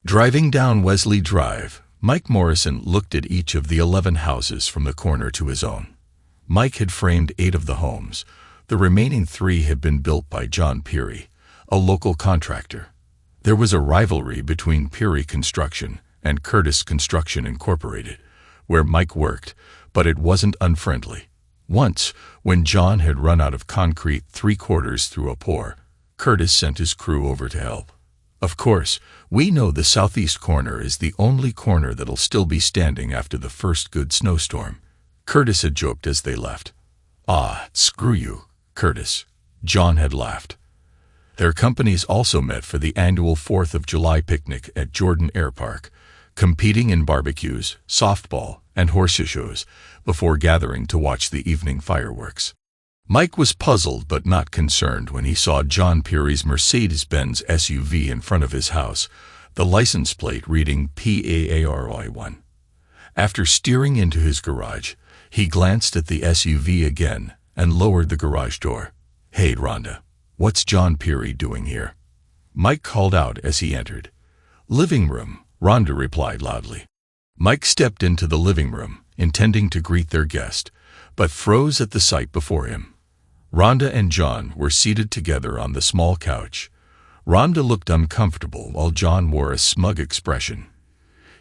Driving down Wesley Drive, Mike Morrison looked at each of the 11 houses from the corner to his own. Mike had framed 8 of the homes. The remaining 3 had been built by John Peary, a local contractor. There was a rivalry between Peary Construction and Curtis Construction Incorporated, where Mike worked, but it wasn't unfriendly. Once, when John had run out of concrete 3/4 through a pour, Curtis sent his crew over to help. Of course, we know the southeast corner is the only corner that'll still be standing after the first good snowstorm, Curtis had joked as they left. Ah, screw you, Curtis, John had laughed. Their companies also met for the annual 4th of July picnic at Jordan Air Park, competing in barbecues, softball, and horseshoe shows before gathering to watch the evening fireworks. Mike was puzzled but not concerned when he saw John Peary's Mercedes-Benz SUV in front of his house, the license plate reading PAAROI1. After steering into his garage, he glanced at the SUV again and lowered the garage door. "Hey, Rhonda, what's John Peary doing here?" Mike called out as he entered. "Living room," Rhonda replied loudly. Mike stepped into the living room, intending to greet their guest, but froze at the sight before him. Rhonda and John were seated together on the small couch. Rhonda looked uncomfortable while John wore a smug expression.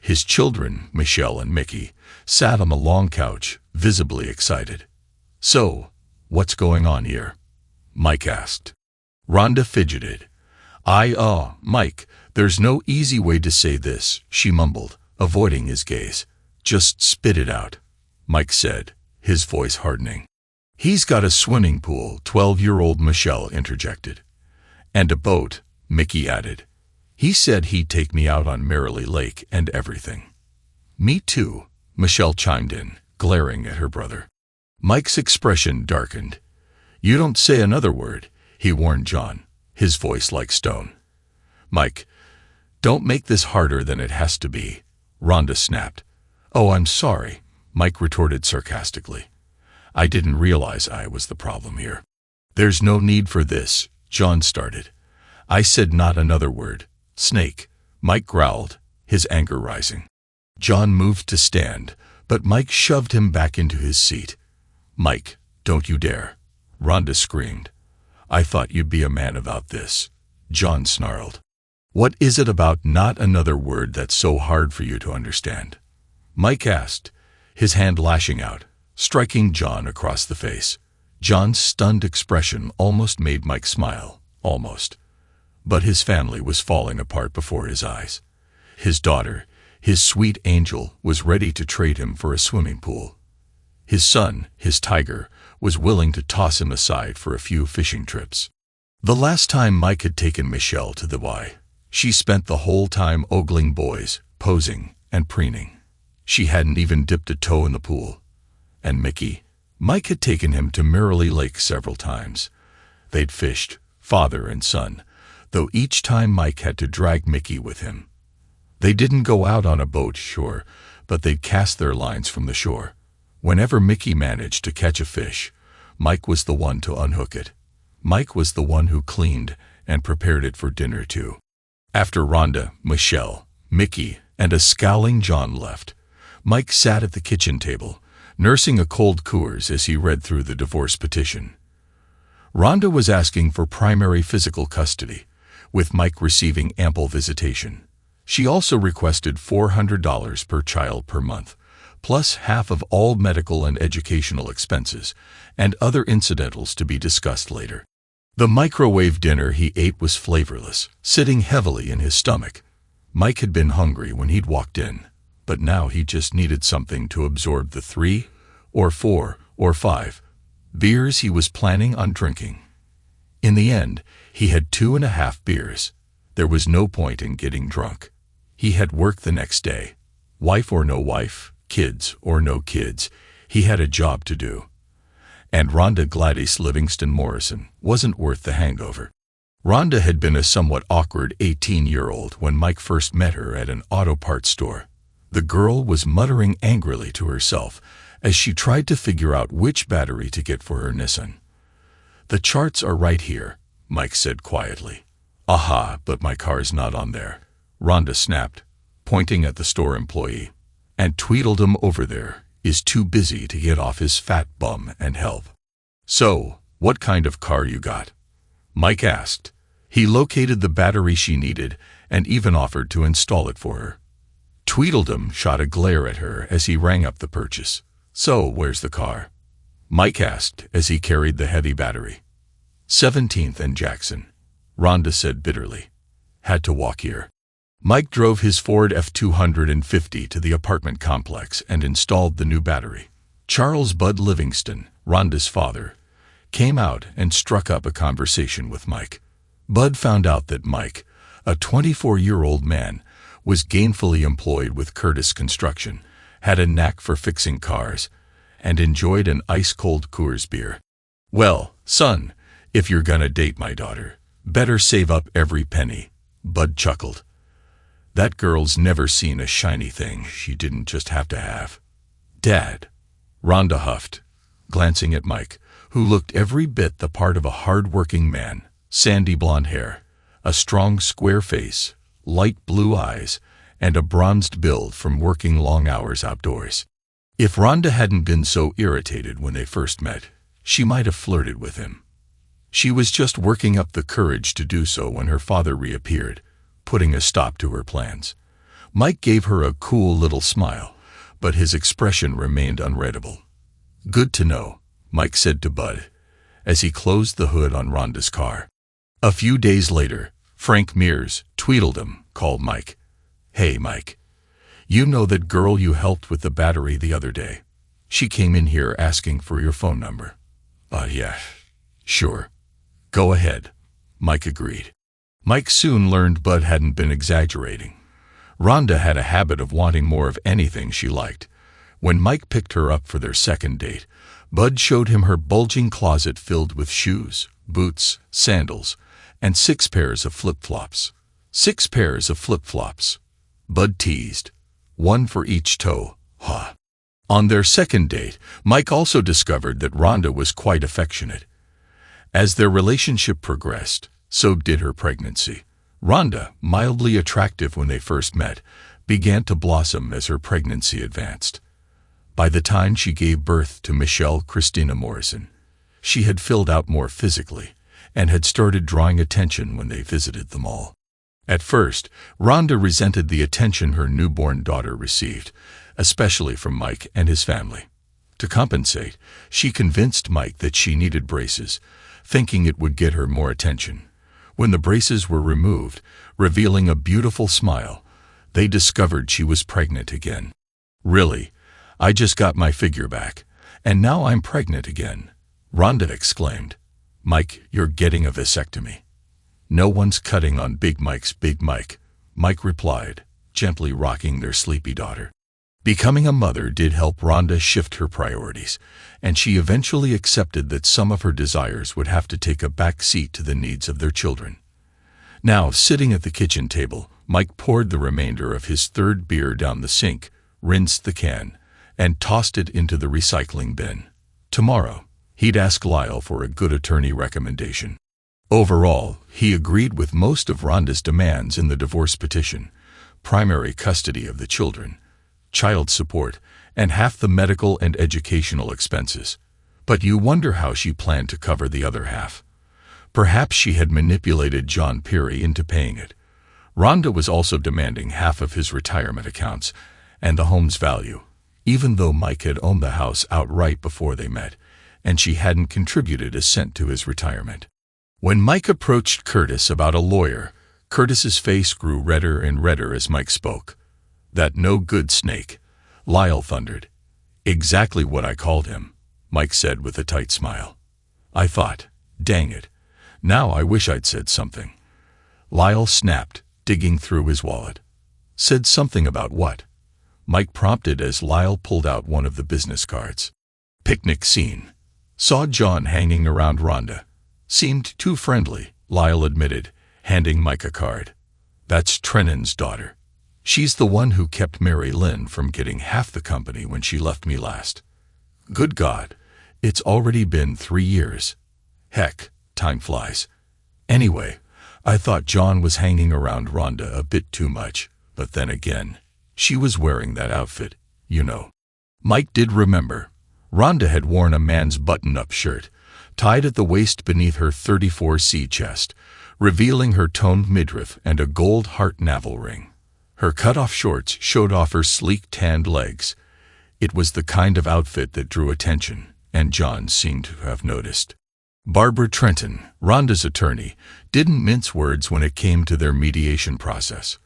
His children, Michelle and Mickey, sat on the long couch, visibly excited. "So, what's going on here?" Mike asked. Rhonda fidgeted. Mike, there's no easy way to say this," she mumbled, avoiding his gaze. "Just spit it out," Mike said, his voice hardening. "He's got a swimming pool," 12-year-old Michelle interjected. "And a boat," Mickey added. "He said he'd take me out on Merrily Lake and everything." "Me too," Michelle chimed in, glaring at her brother. Mike's expression darkened. "You don't say another word," he warned John, his voice like stone. "Mike, don't make this harder than it has to be," Rhonda snapped. "Oh, I'm sorry," Mike retorted sarcastically. "I didn't realize I was the problem here." "There's no need for this," John started. "I said not another word. Snake," Mike growled, his anger rising. John moved to stand, but Mike shoved him back into his seat. "Mike, don't you dare," Rhonda screamed. "I thought you'd be a man about this," John snarled. "What is it about not another word that's so hard for you to understand?" Mike asked, his hand lashing out, striking John across the face. John's stunned expression almost made Mike smile, almost. But his family was falling apart before his eyes. His daughter, his sweet angel, was ready to trade him for a swimming pool. His son, his tiger, was willing to toss him aside for a few fishing trips. The last time Mike had taken Michelle to the Y, she spent the whole time ogling boys, posing, and preening. She hadn't even dipped a toe in the pool. And Mickey, Mike had taken him to Merrily Lake several times. They'd fished, father and son, though each time Mike had to drag Mickey with him. They didn't go out on a boat, sure, but they'd cast their lines from the shore. Whenever Mickey managed to catch a fish, Mike was the one to unhook it. Mike was the one who cleaned and prepared it for dinner too. After Rhonda, Michelle, Mickey, and a scowling John left, Mike sat at the kitchen table, nursing a cold Coors as he read through the divorce petition. Rhonda was asking for primary physical custody, with Mike receiving ample visitation. She also requested $400 per child per month, plus half of all medical and educational expenses, and other incidentals to be discussed later. The microwave dinner he ate was flavorless, sitting heavily in his stomach. Mike had been hungry when he'd walked in, but now he just needed something to absorb the 3, or 4, or 5 beers he was planning on drinking. In the end, he had 2.5 beers. There was no point in getting drunk. He had work the next day. Wife or no wife, kids or no kids, he had a job to do. And Rhonda Gladys Livingston Morrison wasn't worth the hangover. Rhonda had been a somewhat awkward 18-year-old when Mike first met her at an auto parts store. The girl was muttering angrily to herself as she tried to figure out which battery to get for her Nissan. "The charts are right here," Mike said quietly. "Aha, but my car's not on there," Rhonda snapped, pointing at the store employee. "And Tweedledum over there is too busy to get off his fat bum and help." "So, what kind of car you got?" Mike asked. He located the battery she needed and even offered to install it for her. Tweedledum shot a glare at her as he rang up the purchase. "So, where's the car?" Mike asked as he carried the heavy battery. 17th and Jackson, Rhonda said bitterly. "Had to walk here." Mike drove his Ford F-250 to the apartment complex and installed the new battery. Charles Bud Livingston, Rhonda's father, came out and struck up a conversation with Mike. Bud found out that Mike, a 24-year-old man, was gainfully employed with Curtis Construction, had a knack for fixing cars, and enjoyed an ice-cold Coors beer. "Well, son, if you're gonna date my daughter, better save up every penny," Bud chuckled. "That girl's never seen a shiny thing she didn't just have to have." "Dad," Rhonda huffed, glancing at Mike, who looked every bit the part of a hard-working man, sandy blonde hair, a strong square face, light blue eyes, and a bronzed build from working long hours outdoors. If Rhonda hadn't been so irritated when they first met, she might have flirted with him. She was just working up the courage to do so when her father reappeared, putting a stop to her plans. Mike gave her a cool little smile, but his expression remained unreadable. "Good to know," Mike said to Bud, as he closed the hood on Rhonda's car. A few days later, Frank Mears, Tweedledum, called Mike. "Hey, Mike. You know that girl you helped with the battery the other day? She came in here asking for your phone number." Yeah, sure. Go ahead," Mike agreed. Mike soon learned Bud hadn't been exaggerating. Rhonda had a habit of wanting more of anything she liked. When Mike picked her up for their second date, Bud showed him her bulging closet filled with shoes, boots, sandals, and 6 pairs of flip-flops. 6 pairs of flip-flops, Bud teased. 1 for each toe, huh? On their second date, Mike also discovered that Rhonda was quite affectionate. As their relationship progressed, so did her pregnancy. Rhonda, mildly attractive when they first met, began to blossom as her pregnancy advanced. By the time she gave birth to Michelle Christina Morrison, she had filled out more physically and had started drawing attention when they visited the mall. At first, Rhonda resented the attention her newborn daughter received, especially from Mike and his family. To compensate, she convinced Mike that she needed braces, thinking it would get her more attention. When the braces were removed, revealing a beautiful smile, they discovered she was pregnant again. "Really, I just got my figure back, and now I'm pregnant again," Rhonda exclaimed. "Mike, you're getting a vasectomy." "No one's cutting on Big Mike's Big Mike," Mike replied, gently rocking their sleepy daughter. Becoming a mother did help Rhonda shift her priorities, and she eventually accepted that some of her desires would have to take a back seat to the needs of their children. Now, sitting at the kitchen table, Mike poured the remainder of his 3rd beer down the sink, rinsed the can, and tossed it into the recycling bin. Tomorrow, he'd ask Lyle for a good attorney recommendation. Overall, he agreed with most of Rhonda's demands in the divorce petition: primary custody of the children, child support, and half the medical and educational expenses. But you wonder how she planned to cover the other half. Perhaps she had manipulated John Peary into paying it. Rhonda was also demanding half of his retirement accounts and the home's value, even though Mike had owned the house outright before they met, and she hadn't contributed a cent to his retirement. When Mike approached Curtis about a lawyer, Curtis's face grew redder and redder as Mike spoke. "That no-good snake," Lyle thundered. "Exactly what I called him," Mike said with a tight smile. "I thought, dang it, now I wish I'd said something." Lyle snapped, digging through his wallet. "Said something about what?" Mike prompted as Lyle pulled out one of the business cards. "Picnic scene. Saw John hanging around Rhonda. Seemed too friendly," Lyle admitted, handing Mike a card. "That's Trennan's daughter. She's the one who kept Mary Lynn from getting half the company when she left me last. Good God, it's already been 3 years. Heck, time flies. Anyway, I thought John was hanging around Rhonda a bit too much, but then again, she was wearing that outfit, you know. Mike did remember. Rhonda had worn a man's button-up shirt, tied at the waist beneath her 34C chest, revealing her toned midriff and a gold heart navel ring. Her cut-off shorts showed off her sleek tanned legs. It was the kind of outfit that drew attention, and John seemed to have noticed. Barbara Trenton, Rhonda's attorney, didn't mince words when it came to their mediation process.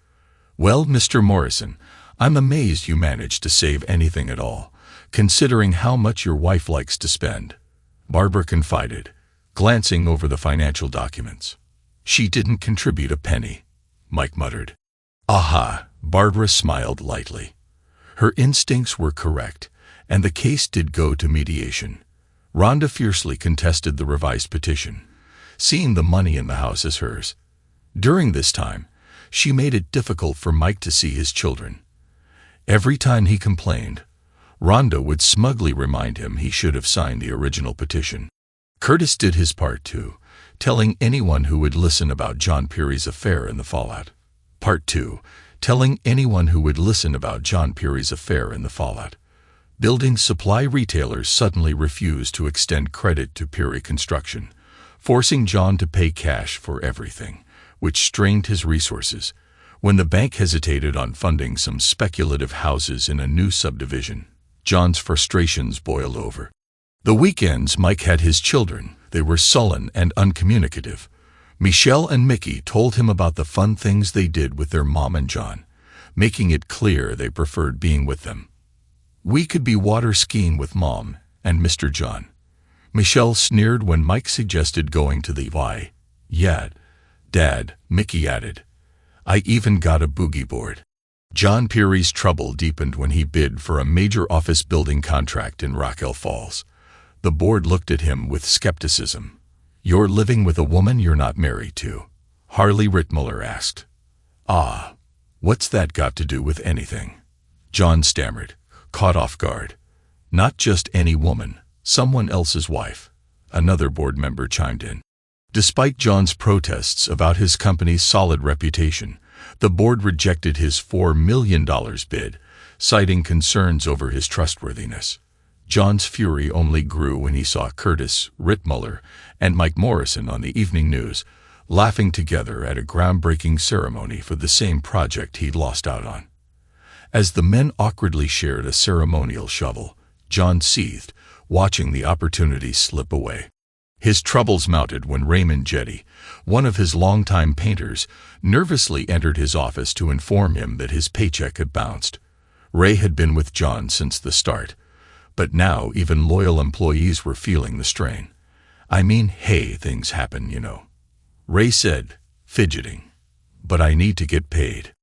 "Well, Mr. Morrison, I'm amazed you managed to save anything at all, considering how much your wife likes to spend," Barbara confided, glancing over the financial documents. "She didn't contribute a penny," Mike muttered. "Aha," Barbara smiled lightly. Her instincts were correct, and the case did go to mediation. Rhonda fiercely contested the revised petition, seeing the money in the house as hers. During this time, she made it difficult for Mike to see his children. Every time he complained, Rhonda would smugly remind him he should have signed the original petition. Curtis did his part too, telling anyone who would listen about John Peary's affair in the fallout. Part 2. Telling anyone who would listen about John Peary's affair in the fallout. Building supply retailers suddenly refused to extend credit to Peary Construction, forcing John to pay cash for everything, which strained his resources. When the bank hesitated on funding some speculative houses in a new subdivision, John's frustrations boiled over. The weekends Mike had his children. They were sullen and uncommunicative. Michelle and Mickey told him about the fun things they did with their mom and John, making it clear they preferred being with them. "We could be water skiing with Mom and Mr. John." Michelle sneered when Mike suggested going to the Y. "Yeah, Dad," Mickey added. "I even got a boogie board." John Peary's trouble deepened when he bid for a major office building contract in Rockell Falls. The board looked at him with skepticism. "You're living with a woman you're not married to?" Harley Rittmuller asked. "Ah, what's that got to do with anything?" John stammered, caught off guard. "Not just any woman, someone else's wife," another board member chimed in. Despite John's protests about his company's solid reputation, the board rejected his $4 million bid, citing concerns over his trustworthiness. John's fury only grew when he saw Curtis, Rittmuller, and Mike Morrison on the evening news, laughing together at a groundbreaking ceremony for the same project he'd lost out on. As the men awkwardly shared a ceremonial shovel, John seethed, watching the opportunity slip away. His troubles mounted when Raymond Jetty, one of his longtime painters, nervously entered his office to inform him that his paycheck had bounced. Ray had been with John since the start, but now even loyal employees were feeling the strain. "I mean, hey, things happen, you know," Ray said, fidgeting. "But I need to get paid."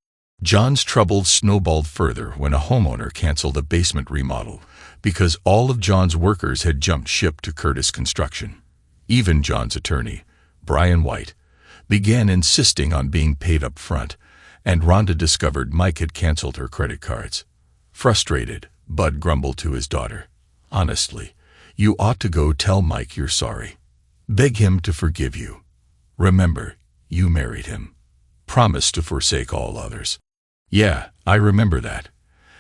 John's troubles snowballed further when a homeowner canceled a basement remodel because all of John's workers had jumped ship to Curtis Construction. Even John's attorney, Brian White, began insisting on being paid up front, and Rhonda discovered Mike had canceled her credit cards. Frustrated, Bud grumbled to his daughter, "Honestly, you ought to go tell Mike you're sorry. Beg him to forgive you. Remember, you married him. Promise to forsake all others." "Yeah, I remember that.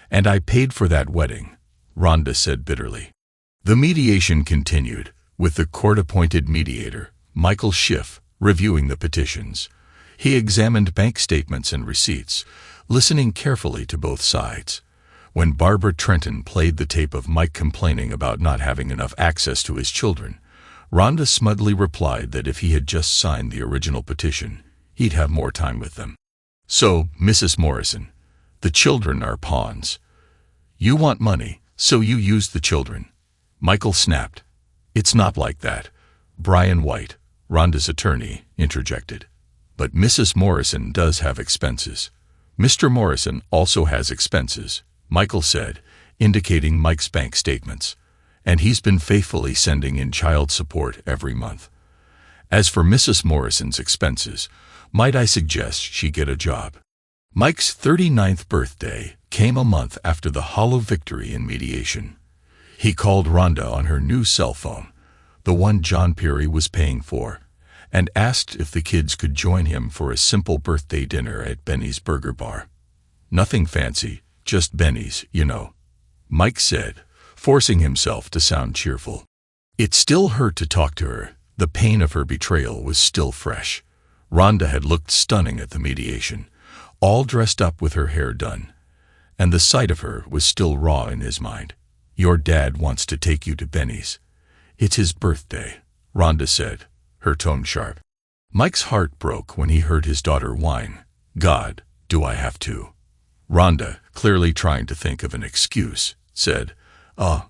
And I paid for that wedding," Rhonda said bitterly. The mediation continued, with the court-appointed mediator, Michael Schiff, reviewing the petitions. He examined bank statements and receipts, listening carefully to both sides. When Barbara Trenton played the tape of Mike complaining about not having enough access to his children, Rhonda smugly replied that if he had just signed the original petition, he'd have more time with them. "So, Mrs. Morrison, the children are pawns. You want money, so you use the children," Michael snapped. "It's not like that," Brian White, Rhonda's attorney, interjected. "But Mrs. Morrison does have expenses." "Mr. Morrison also has expenses," Michael said, indicating Mike's bank statements, "and he's been faithfully sending in child support every month. As for Mrs. Morrison's expenses, might I suggest she get a job?" Mike's 39th birthday came a month after the hollow victory in mediation. He called Rhonda on her new cell phone, the one John Peary was paying for, and asked if the kids could join him for a simple birthday dinner at Benny's Burger Bar. "Nothing fancy, just Benny's, you know," Mike said, forcing himself to sound cheerful. It still hurt to talk to her. The pain of her betrayal was still fresh. Rhonda had looked stunning at the mediation, all dressed up with her hair done, and the sight of her was still raw in his mind. "Your dad wants to take you to Benny's. It's his birthday," Rhonda said, her tone sharp. Mike's heart broke when he heard his daughter whine, "God, do I have to?" Rhonda, clearly trying to think of an excuse, said,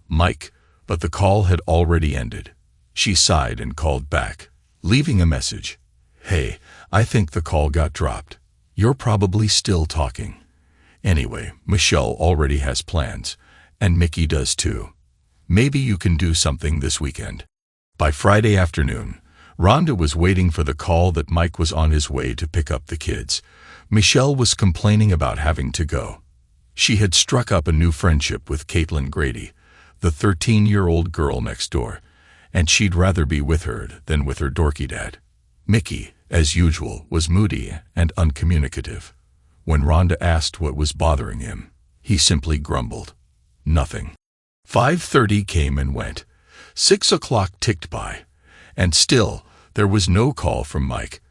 Mike," but the call had already ended. She sighed and called back, leaving a message. "Hey, I think the call got dropped. You're probably still talking. Anyway, Michelle already has plans, and Mickey does too. Maybe you can do something this weekend." By Friday afternoon, Rhonda was waiting for the call that Mike was on his way to pick up the kids. Michelle was complaining about having to go. She had struck up a new friendship with Caitlin Grady, the 13-year-old girl next door, and she'd rather be with her than with her dorky dad. Mickey, as usual, was moody and uncommunicative. When Rhonda asked what was bothering him, he simply grumbled. Nothing. 5:30 came and went. 6 o'clock ticked by, and still there was no call from Mike.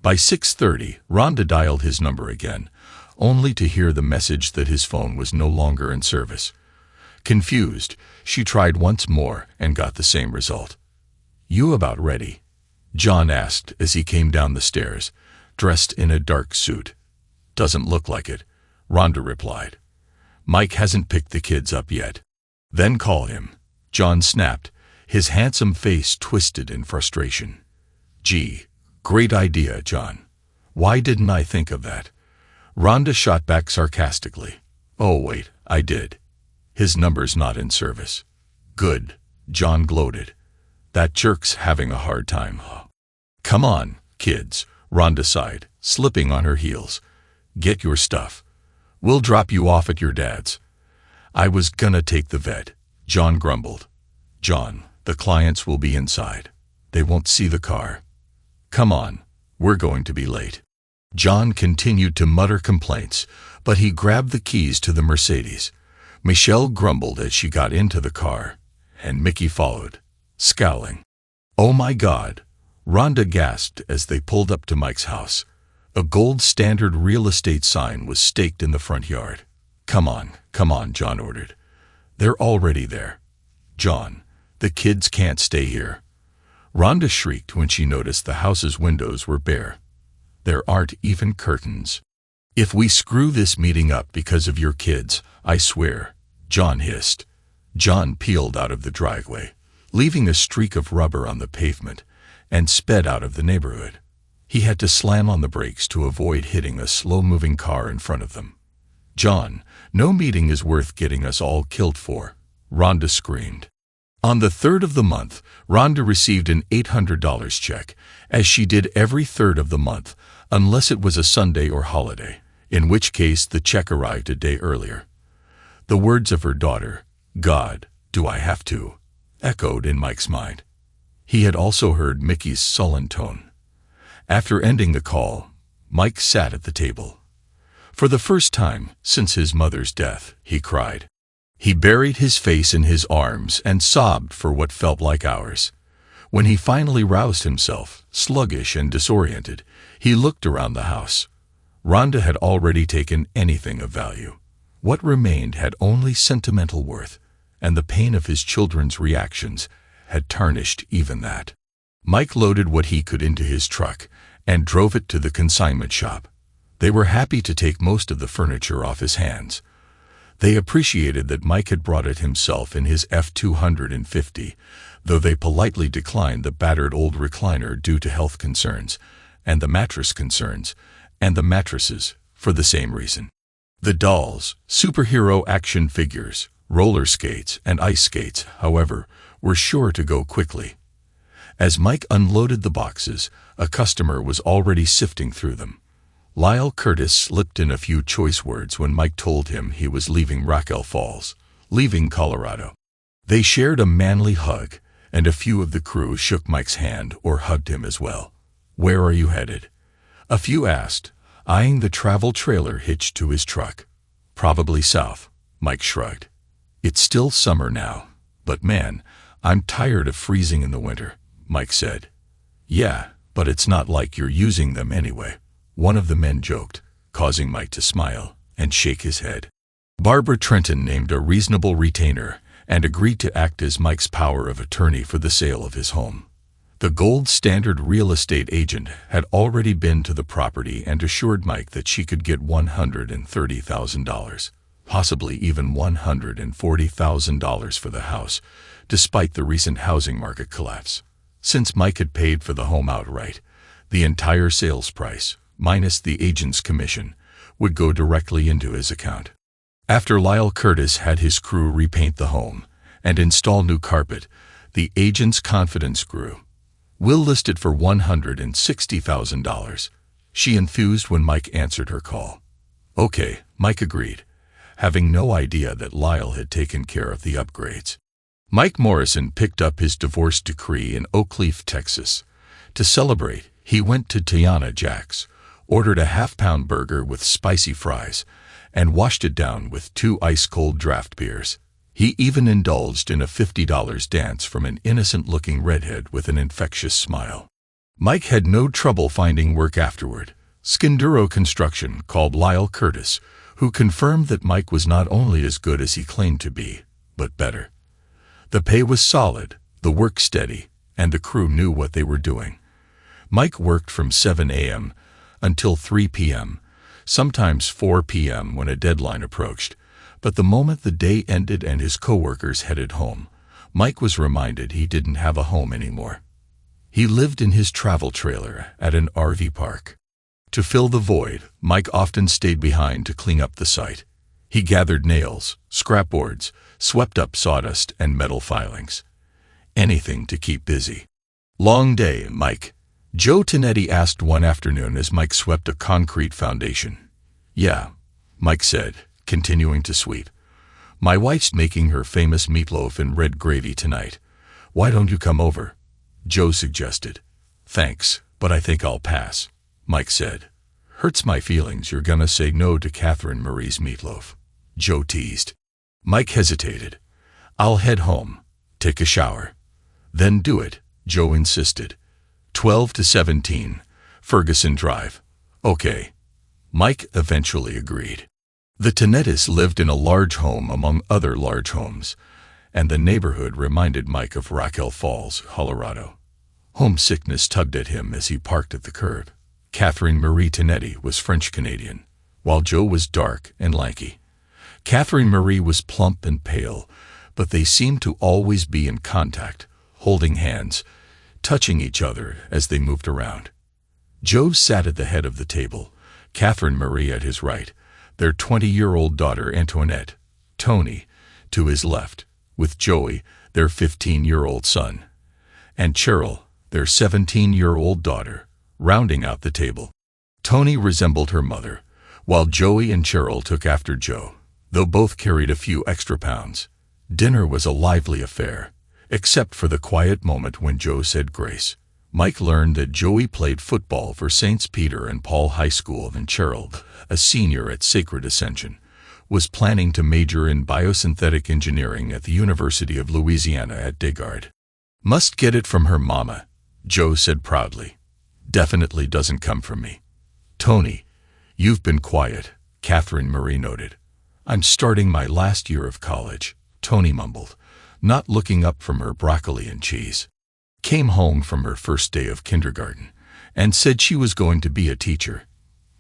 By 6:30, Rhonda dialed his number again, only to hear the message that his phone was no longer in service. Confused, she tried once more and got the same result. "You about ready?" John asked as he came down the stairs, dressed in a dark suit. "Doesn't look like it," Rhonda replied. "Mike hasn't picked the kids up yet." "Then call him," John snapped, his handsome face twisted in frustration. "Gee, great idea, John. Why didn't I think of that?" Rhonda shot back sarcastically. "Oh wait, I did. His number's not in service." "Good," John gloated. "That jerk's having a hard time." "Come on, kids," Rhonda sighed, slipping on her heels. "Get your stuff. We'll drop you off at your dad's." "I was gonna take the vet," John grumbled. "John, the clients will be inside. They won't see the car. Come on, we're going to be late." John continued to mutter complaints, but he grabbed the keys to the Mercedes. Michelle grumbled as she got into the car, and Mickey followed, scowling. "Oh my God," Rhonda gasped as they pulled up to Mike's house. A gold standard real estate sign was staked in the front yard. Come on, John ordered. "They're already there." "John, the kids can't stay here." Rhonda shrieked when she noticed the house's windows were bare. "There aren't even curtains." "If we screw this meeting up because of your kids, I swear," John hissed. John peeled out of the driveway, leaving a streak of rubber on the pavement, and sped out of the neighborhood. He had to slam on the brakes to avoid hitting a slow-moving car in front of them. "John, no meeting is worth getting us all killed for," Rhonda screamed. On the 3rd of the month, Rhonda received an $800 check, as she did every 3rd of the month, unless it was a Sunday or holiday, in which case the check arrived a day earlier. The words of her daughter, "God, do I have to?" echoed in Mike's mind. He had also heard Mickey's sullen tone. After ending the call, Mike sat at the table. For the first time since his mother's death, he cried. He buried his face in his arms and sobbed for what felt like hours. When he finally roused himself, sluggish and disoriented, he looked around the house. Rhonda had already taken anything of value. What remained had only sentimental worth, and the pain of his children's reactions had tarnished even that. Mike loaded what he could into his truck and drove it to the consignment shop. They were happy to take most of the furniture off his hands. They appreciated that Mike had brought it himself in his F-250, though they politely declined the battered old recliner due to health concerns, and the mattress concerns, and the mattresses for the same reason. The dolls, superhero action figures, roller skates, and ice skates, however, were sure to go quickly. As Mike unloaded the boxes, a customer was already sifting through them. Lyle Curtis slipped in a few choice words when Mike told him he was leaving Raquel Falls, leaving Colorado. They shared a manly hug, and a few of the crew shook Mike's hand or hugged him as well. "Where are you headed?" a few asked, eyeing the travel trailer hitched to his truck. "Probably south," Mike shrugged. "It's still summer now, but man, I'm tired of freezing in the winter," Mike said. "Yeah, but it's not like you're using them anyway," one of the men joked, causing Mike to smile and shake his head. Barbara Trenton named a reasonable retainer and agreed to act as Mike's power of attorney for the sale of his home. The Gold Standard real estate agent had already been to the property and assured Mike that she could get $130,000, possibly even $140,000 for the house, despite the recent housing market collapse. Since Mike had paid for the home outright, the entire sales price, minus the agent's commission, would go directly into his account. After Lyle Curtis had his crew repaint the home and install new carpet, the agent's confidence grew. "We'll list it for $160,000. She enthused when Mike answered her call. "Okay," Mike agreed, having no idea that Lyle had taken care of the upgrades. Mike Morrison picked up his divorce decree in Oakleaf, Texas. To celebrate, he went to Tiana Jack's, ordered a half-pound burger with spicy fries, and washed it down with 2 ice-cold draft beers. He even indulged in a $50 dance from an innocent-looking redhead with an infectious smile. Mike had no trouble finding work afterward. Skinduro Construction called Lyle Curtis, who confirmed that Mike was not only as good as he claimed to be, but better. The pay was solid, the work steady, and the crew knew what they were doing. Mike worked from 7 a.m. until 3 p.m., sometimes 4 p.m. when a deadline approached. But the moment the day ended and his coworkers headed home, Mike was reminded he didn't have a home anymore. He lived in his travel trailer at an RV park. To fill the void, Mike often stayed behind to clean up the site. He gathered nails, scrapboards, swept up sawdust and metal filings. Anything to keep busy. "Long day, Mike?" Joe Tonetti asked one afternoon as Mike swept a concrete foundation. "Yeah," Mike said, continuing to sweep. "My wife's making her famous meatloaf in red gravy tonight. Why don't you come over?" Joe suggested. "Thanks, but I think I'll pass," Mike said. "Hurts my feelings you're gonna say no to Catherine Marie's meatloaf," Joe teased. Mike hesitated. "I'll head home, take a shower, then do it," Joe insisted. 12 to 17, Ferguson Drive. "Okay." Mike eventually agreed. The Tonettis lived in a large home among other large homes, and the neighborhood reminded Mike of Raquel Falls, Colorado. Homesickness tugged at him as he parked at the curb. Catherine Marie Tonetti was French-Canadian, while Joe was dark and lanky. Catherine Marie was plump and pale, but they seemed to always be in contact, holding hands, touching each other as they moved around. Joe sat at the head of the table, Catherine Marie at his right, their 20-year-old daughter Antoinette, Tony, to his left, with Joey, their 15-year-old son, and Cheryl, their 17-year-old daughter, rounding out the table. Tony resembled her mother, while Joey and Cheryl took after Joe, though both carried a few extra pounds. Dinner was a lively affair, except for the quiet moment when Joe said grace. Mike learned that Joey played football for Saints Peter and Paul High School, and Cheryl, a senior at Sacred Ascension, was planning to major in biosynthetic engineering at the University of Louisiana at Descartes. "Must get it from her mama," Joe said proudly. "Definitely doesn't come from me." "Tony, you've been quiet," Catherine Marie noted. "I'm starting my last year of college," Tony mumbled, not looking up from her broccoli and cheese. "Came home from her first day of kindergarten and said she was going to be a teacher.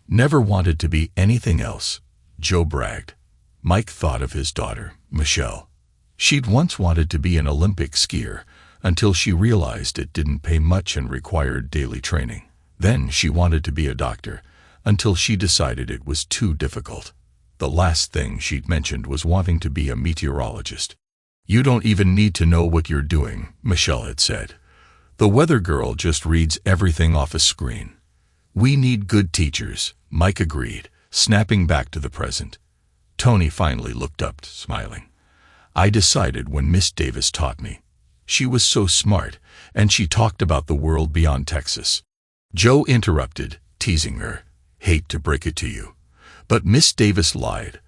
Never wanted to be anything else," Joe bragged. Mike thought of his daughter, Michelle. She'd once wanted to be an Olympic skier until she realized it didn't pay much and required daily training. Then she wanted to be a doctor until she decided it was too difficult. The last thing she'd mentioned was wanting to be a meteorologist. "You don't even need to know what you're doing," Michelle had said. "The weather girl just reads everything off a screen." "We need good teachers," Mike agreed, snapping back to the present. Tony finally looked up, smiling. "I decided when Miss Davis taught me." She was so smart, and she talked about the world beyond Texas. Joe interrupted, teasing her. Hate to break it to you, but Miss Davis lied.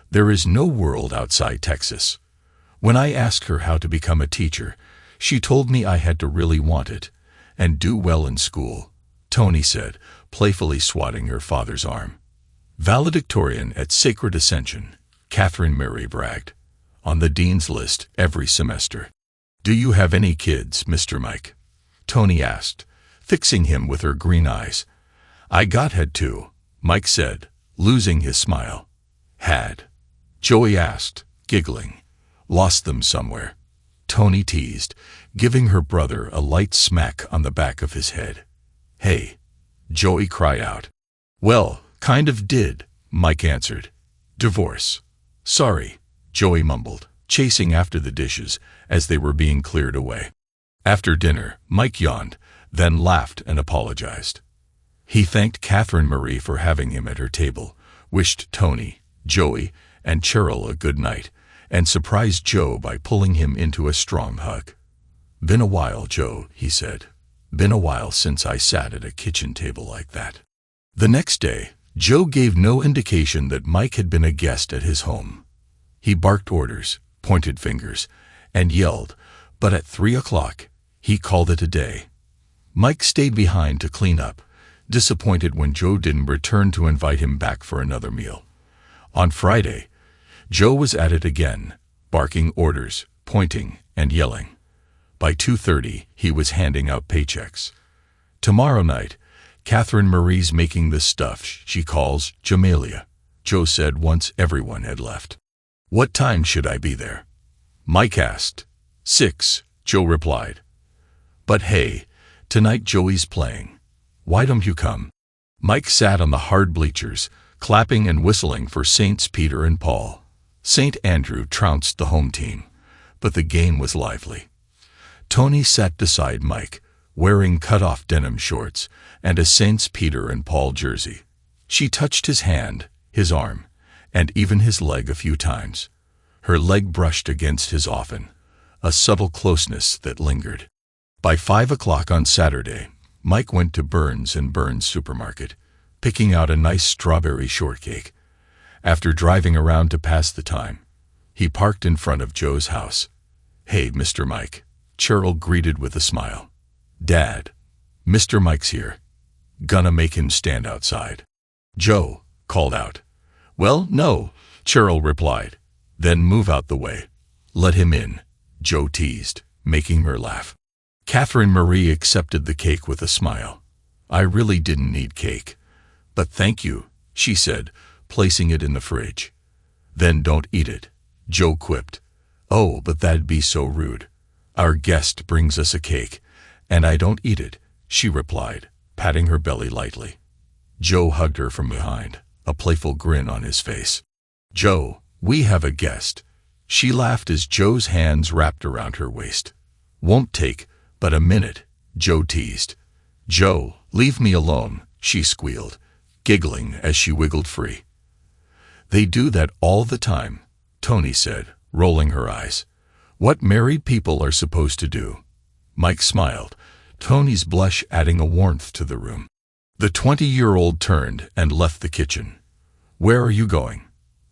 There is no world outside Texas. When I asked her how to become a teacher, she told me I had to really want it and do well in school, Tony said, playfully swatting her father's arm. Valedictorian at Sacred Ascension, Catherine Mary bragged. On the dean's list every semester. Do you have any kids, Mr. Mike? Tony asked, fixing him with her green eyes. I had two, Mike said, losing his smile. Had? Joey asked, giggling. Lost them somewhere. Tony teased, giving her brother a light smack on the back of his head. Hey! Joey cried out. Well, kind of did, Mike answered. Divorce. Sorry, Joey mumbled, chasing after the dishes as they were being cleared away. After dinner, Mike yawned, then laughed and apologized. He thanked Catherine Marie for having him at her table, wished Tony, Joey, and Cheryl a good night, and surprised Joe by pulling him into a strong hug. Been a while, Joe, he said. Been a while since I sat at a kitchen table like that. The next day, Joe gave no indication that Mike had been a guest at his home. He barked orders, pointed fingers, and yelled, but at 3 o'clock, he called it a day. Mike stayed behind to clean up, disappointed when Joe didn't return to invite him back for another meal. On Friday, Joe was at it again, barking orders, pointing, and yelling. By 2:30, he was handing out paychecks. Tomorrow night, Catherine Marie's making the stuff she calls Jamelia, Joe said once everyone had left. What time should I be there? Mike asked. 6, Joe replied. But hey, tonight Joey's playing. Why don't you come? Mike sat on the hard bleachers, clapping and whistling for Saints Peter and Paul. St. Andrew trounced the home team, but the game was lively. Tony sat beside Mike, wearing cut-off denim shorts and a Saints Peter and Paul jersey. She touched his hand, his arm, and even his leg a few times. Her leg brushed against his often, a subtle closeness that lingered. By 5 o'clock on Saturday, Mike went to Burns & Burns supermarket, picking out a nice strawberry shortcake. After driving around to pass the time, he parked in front of Joe's house. Hey, Mr. Mike, Cheryl greeted with a smile. Dad, Mr. Mike's here. Gonna make him stand outside. Joe called out. Well, no, Cheryl replied. Then move out the way. Let him in, Joe teased, making her laugh. Catherine Marie accepted the cake with a smile. I really didn't need cake. But thank you, she said, placing it in the fridge. Then don't eat it, Joe quipped. Oh, but that'd be so rude. Our guest brings us a cake, and I don't eat it, she replied, patting her belly lightly. Joe hugged her from behind, a playful grin on his face. Joe, we have a guest. She laughed as Joe's hands wrapped around her waist. Won't take but a minute, Joe teased. Joe, leave me alone, she squealed, giggling as she wiggled free. They do that all the time, Tony said, rolling her eyes. What married people are supposed to do. Mike smiled, Tony's blush adding a warmth to the room. The 20-year-old turned and left the kitchen. Where are you going?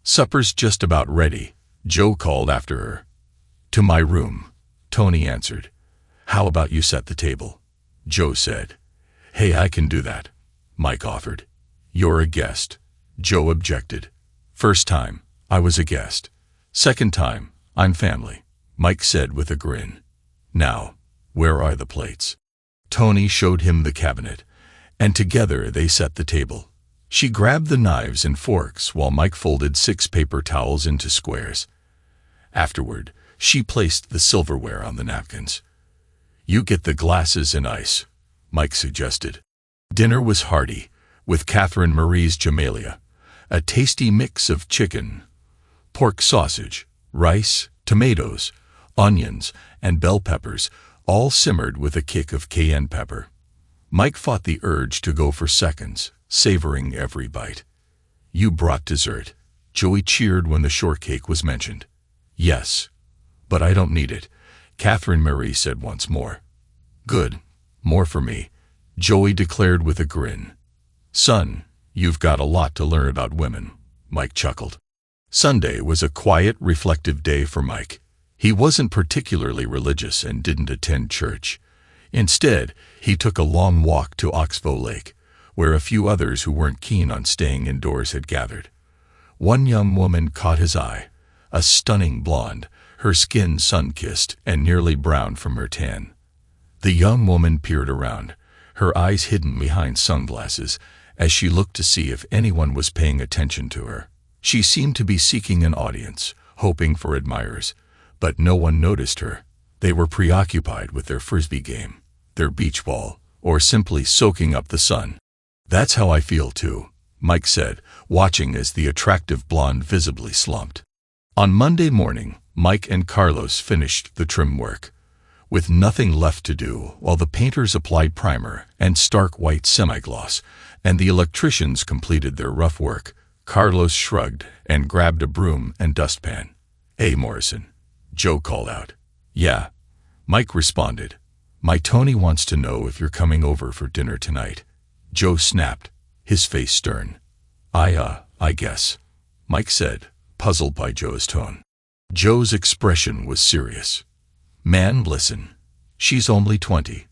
Supper's just about ready, Joe called after her. To my room, Tony answered. How about you set the table? Joe said. Hey, I can do that, Mike offered. You're a guest, Joe objected. First time, I was a guest. Second time, I'm family, Mike said with a grin. Now, where are the plates? Tony showed him the cabinet, and together they set the table. She grabbed the knives and forks while Mike folded 6 paper towels into squares. Afterward, she placed the silverware on the napkins. You get the glasses and ice, Mike suggested. Dinner was hearty, with Catherine Marie's Jamelia, a tasty mix of chicken, pork sausage, rice, tomatoes, onions, and bell peppers, all simmered with a kick of cayenne pepper. Mike fought the urge to go for seconds, savoring every bite. You brought dessert, Joey cheered when the shortcake was mentioned. Yes, but I don't need it, Catherine Marie said once more. Good, more for me, Joey declared with a grin. Son, you've got a lot to learn about women, Mike chuckled. Sunday was a quiet, reflective day for Mike. He wasn't particularly religious and didn't attend church. Instead, he took a long walk to Oxbow Lake, where a few others who weren't keen on staying indoors had gathered. One young woman caught his eye, a stunning blonde, her skin sun-kissed and nearly brown from her tan. The young woman peered around, her eyes hidden behind sunglasses, as she looked to see if anyone was paying attention to her. She seemed to be seeking an audience, hoping for admirers, but no one noticed her. They were preoccupied with their frisbee game, their beach ball, or simply soaking up the sun. That's how I feel too, Mike said, watching as the attractive blonde visibly slumped. On Monday morning, Mike and Carlos finished the trim work. With nothing left to do, while the painters applied primer and stark white semi-gloss, and the electricians completed their rough work, Carlos shrugged and grabbed a broom and dustpan. Hey, Morrison, Joe called out. Yeah, Mike responded. My Tony wants to know if you're coming over for dinner tonight. Joe snapped, his face stern. I guess, Mike said, puzzled by Joe's tone. Joe's expression was serious. Man, listen. She's only 20.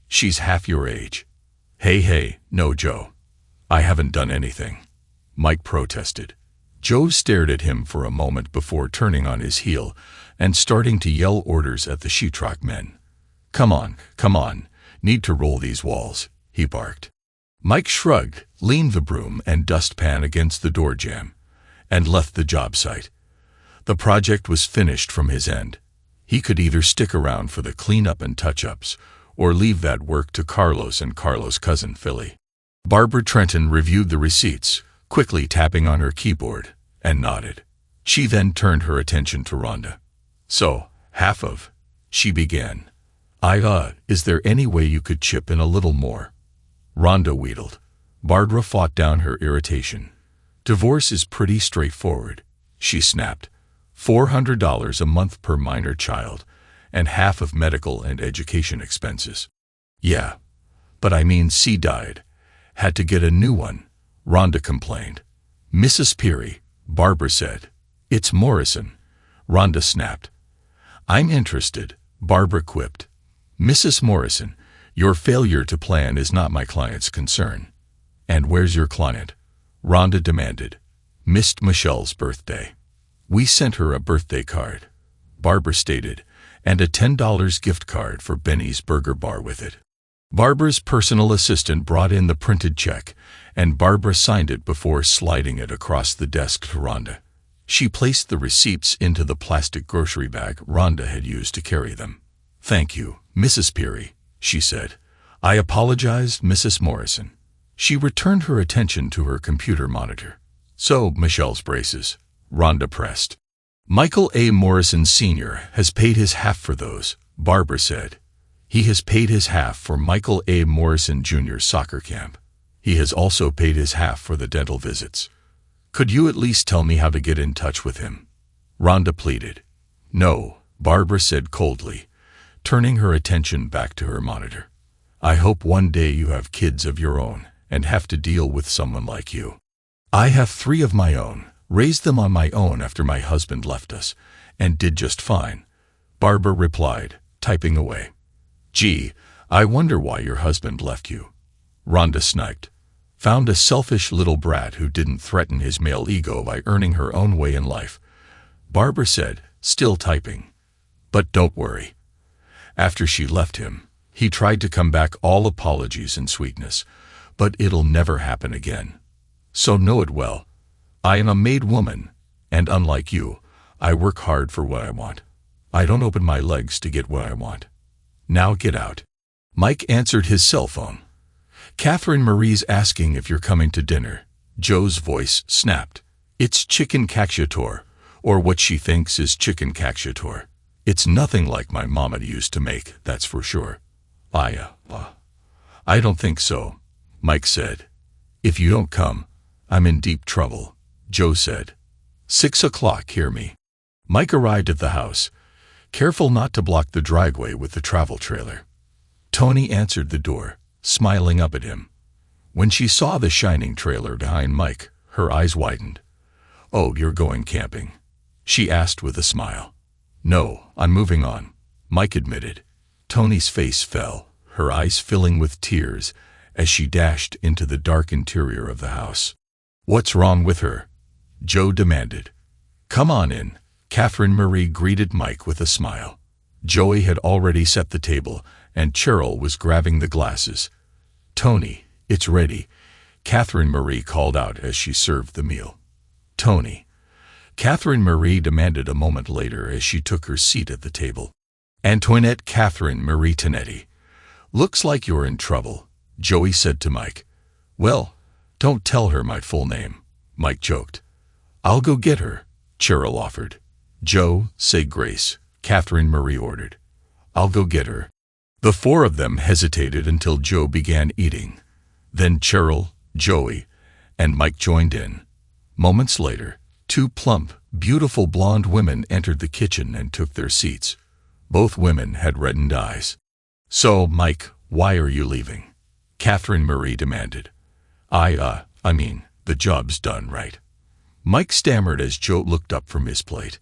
She's half your age. Hey, no, Joe. I haven't done anything, Mike protested. Joe stared at him for a moment before turning on his heel and starting to yell orders at the sheetrock men. Come on, need to roll these walls, he barked. Mike shrugged, leaned the broom and dustpan against the door jamb, and left the job site. The project was finished from his end. He could either stick around for the cleanup and touch-ups, or leave that work to Carlos and Carlos' cousin Philly. Barbara Trenton reviewed the receipts, quickly tapping on her keyboard, and nodded. She then turned her attention to Rhonda. So, she began. Is there any way you could chip in a little more? Rhonda wheedled. Barbara fought down her irritation. Divorce is pretty straightforward, she snapped. $400 a month per minor child, and half of medical and education expenses. Yeah, but I mean, C died. Had to get a new one, Rhonda complained. Mrs. Peary, Barbara said. It's Morrison, Rhonda snapped. I'm interested, Barbara quipped. Mrs. Morrison, your failure to plan is not my client's concern. And where's your client? Rhonda demanded. Missed Michelle's birthday. We sent her a birthday card, Barbara stated, and a $10 gift card for Benny's Burger Bar with it. Barbara's personal assistant brought in the printed check, and Barbara signed it before sliding it across the desk to Rhonda. She placed the receipts into the plastic grocery bag Rhonda had used to carry them. Thank you, Mrs. Peary, she said. I apologized, Mrs. Morrison. She returned her attention to her computer monitor. So, Michelle's braces, Rhonda pressed. Michael A. Morrison Sr. has paid his half for those, Barbara said. He has paid his half for Michael A. Morrison Jr.'s soccer camp. He has also paid his half for the dental visits. Could you at least tell me how to get in touch with him? Rhonda pleaded. No, Barbara said coldly, turning her attention back to her monitor. I hope one day you have kids of your own and have to deal with someone like you. I have 3 of my own. Raised them on my own after my husband left us, and did just fine, Barbara replied, typing away. Gee, I wonder why your husband left you. Rhonda sniped. Found a selfish little brat who didn't threaten his male ego by earning her own way in life, Barbara said, still typing. But don't worry. After she left him, he tried to come back all apologies and sweetness, but it'll never happen again. So know it well. I am a made woman, and unlike you, I work hard for what I want. I don't open my legs to get what I want. Now get out. Mike answered his cell phone. Catherine Marie's asking if you're coming to dinner. Joe's voice snapped. It's chicken cacciatore, or what she thinks is chicken cacciatore. It's nothing like my mama used to make, that's for sure. I don't think so, Mike said. If you don't come, I'm in deep trouble, Joe said. 6 o'clock, hear me. Mike arrived at the house, Careful not to block the driveway with the travel trailer. Tony answered the door, smiling up at him. When she saw the shining trailer behind Mike, her eyes widened. "Oh, you're going camping?" she asked with a smile. "No, I'm moving on," Mike admitted. Tony's face fell, her eyes filling with tears as she dashed into the dark interior of the house. "What's wrong with her?" Joe demanded. "Come on in," Catherine Marie greeted Mike with a smile. Joey had already set the table, and Cheryl was grabbing the glasses. "Tony, it's ready," Catherine Marie called out as she served the meal. "Tony," Catherine Marie demanded a moment later as she took her seat at the table. "Antoinette Catherine Marie Tonetti. Looks like you're in trouble," Joey said to Mike. "Well, don't tell her my full name," Mike joked. "I'll go get her," Cheryl offered. "Joe, say grace," Catherine Marie ordered. "I'll go get her." The four of them hesitated until Joe began eating. Then Cheryl, Joey, and Mike joined in. Moments later, two plump, beautiful blonde women entered the kitchen and took their seats. Both women had reddened eyes. "So, Mike, why are you leaving?" Catherine Marie demanded. I mean, the job's done, right?" Mike stammered as Joe looked up from his plate.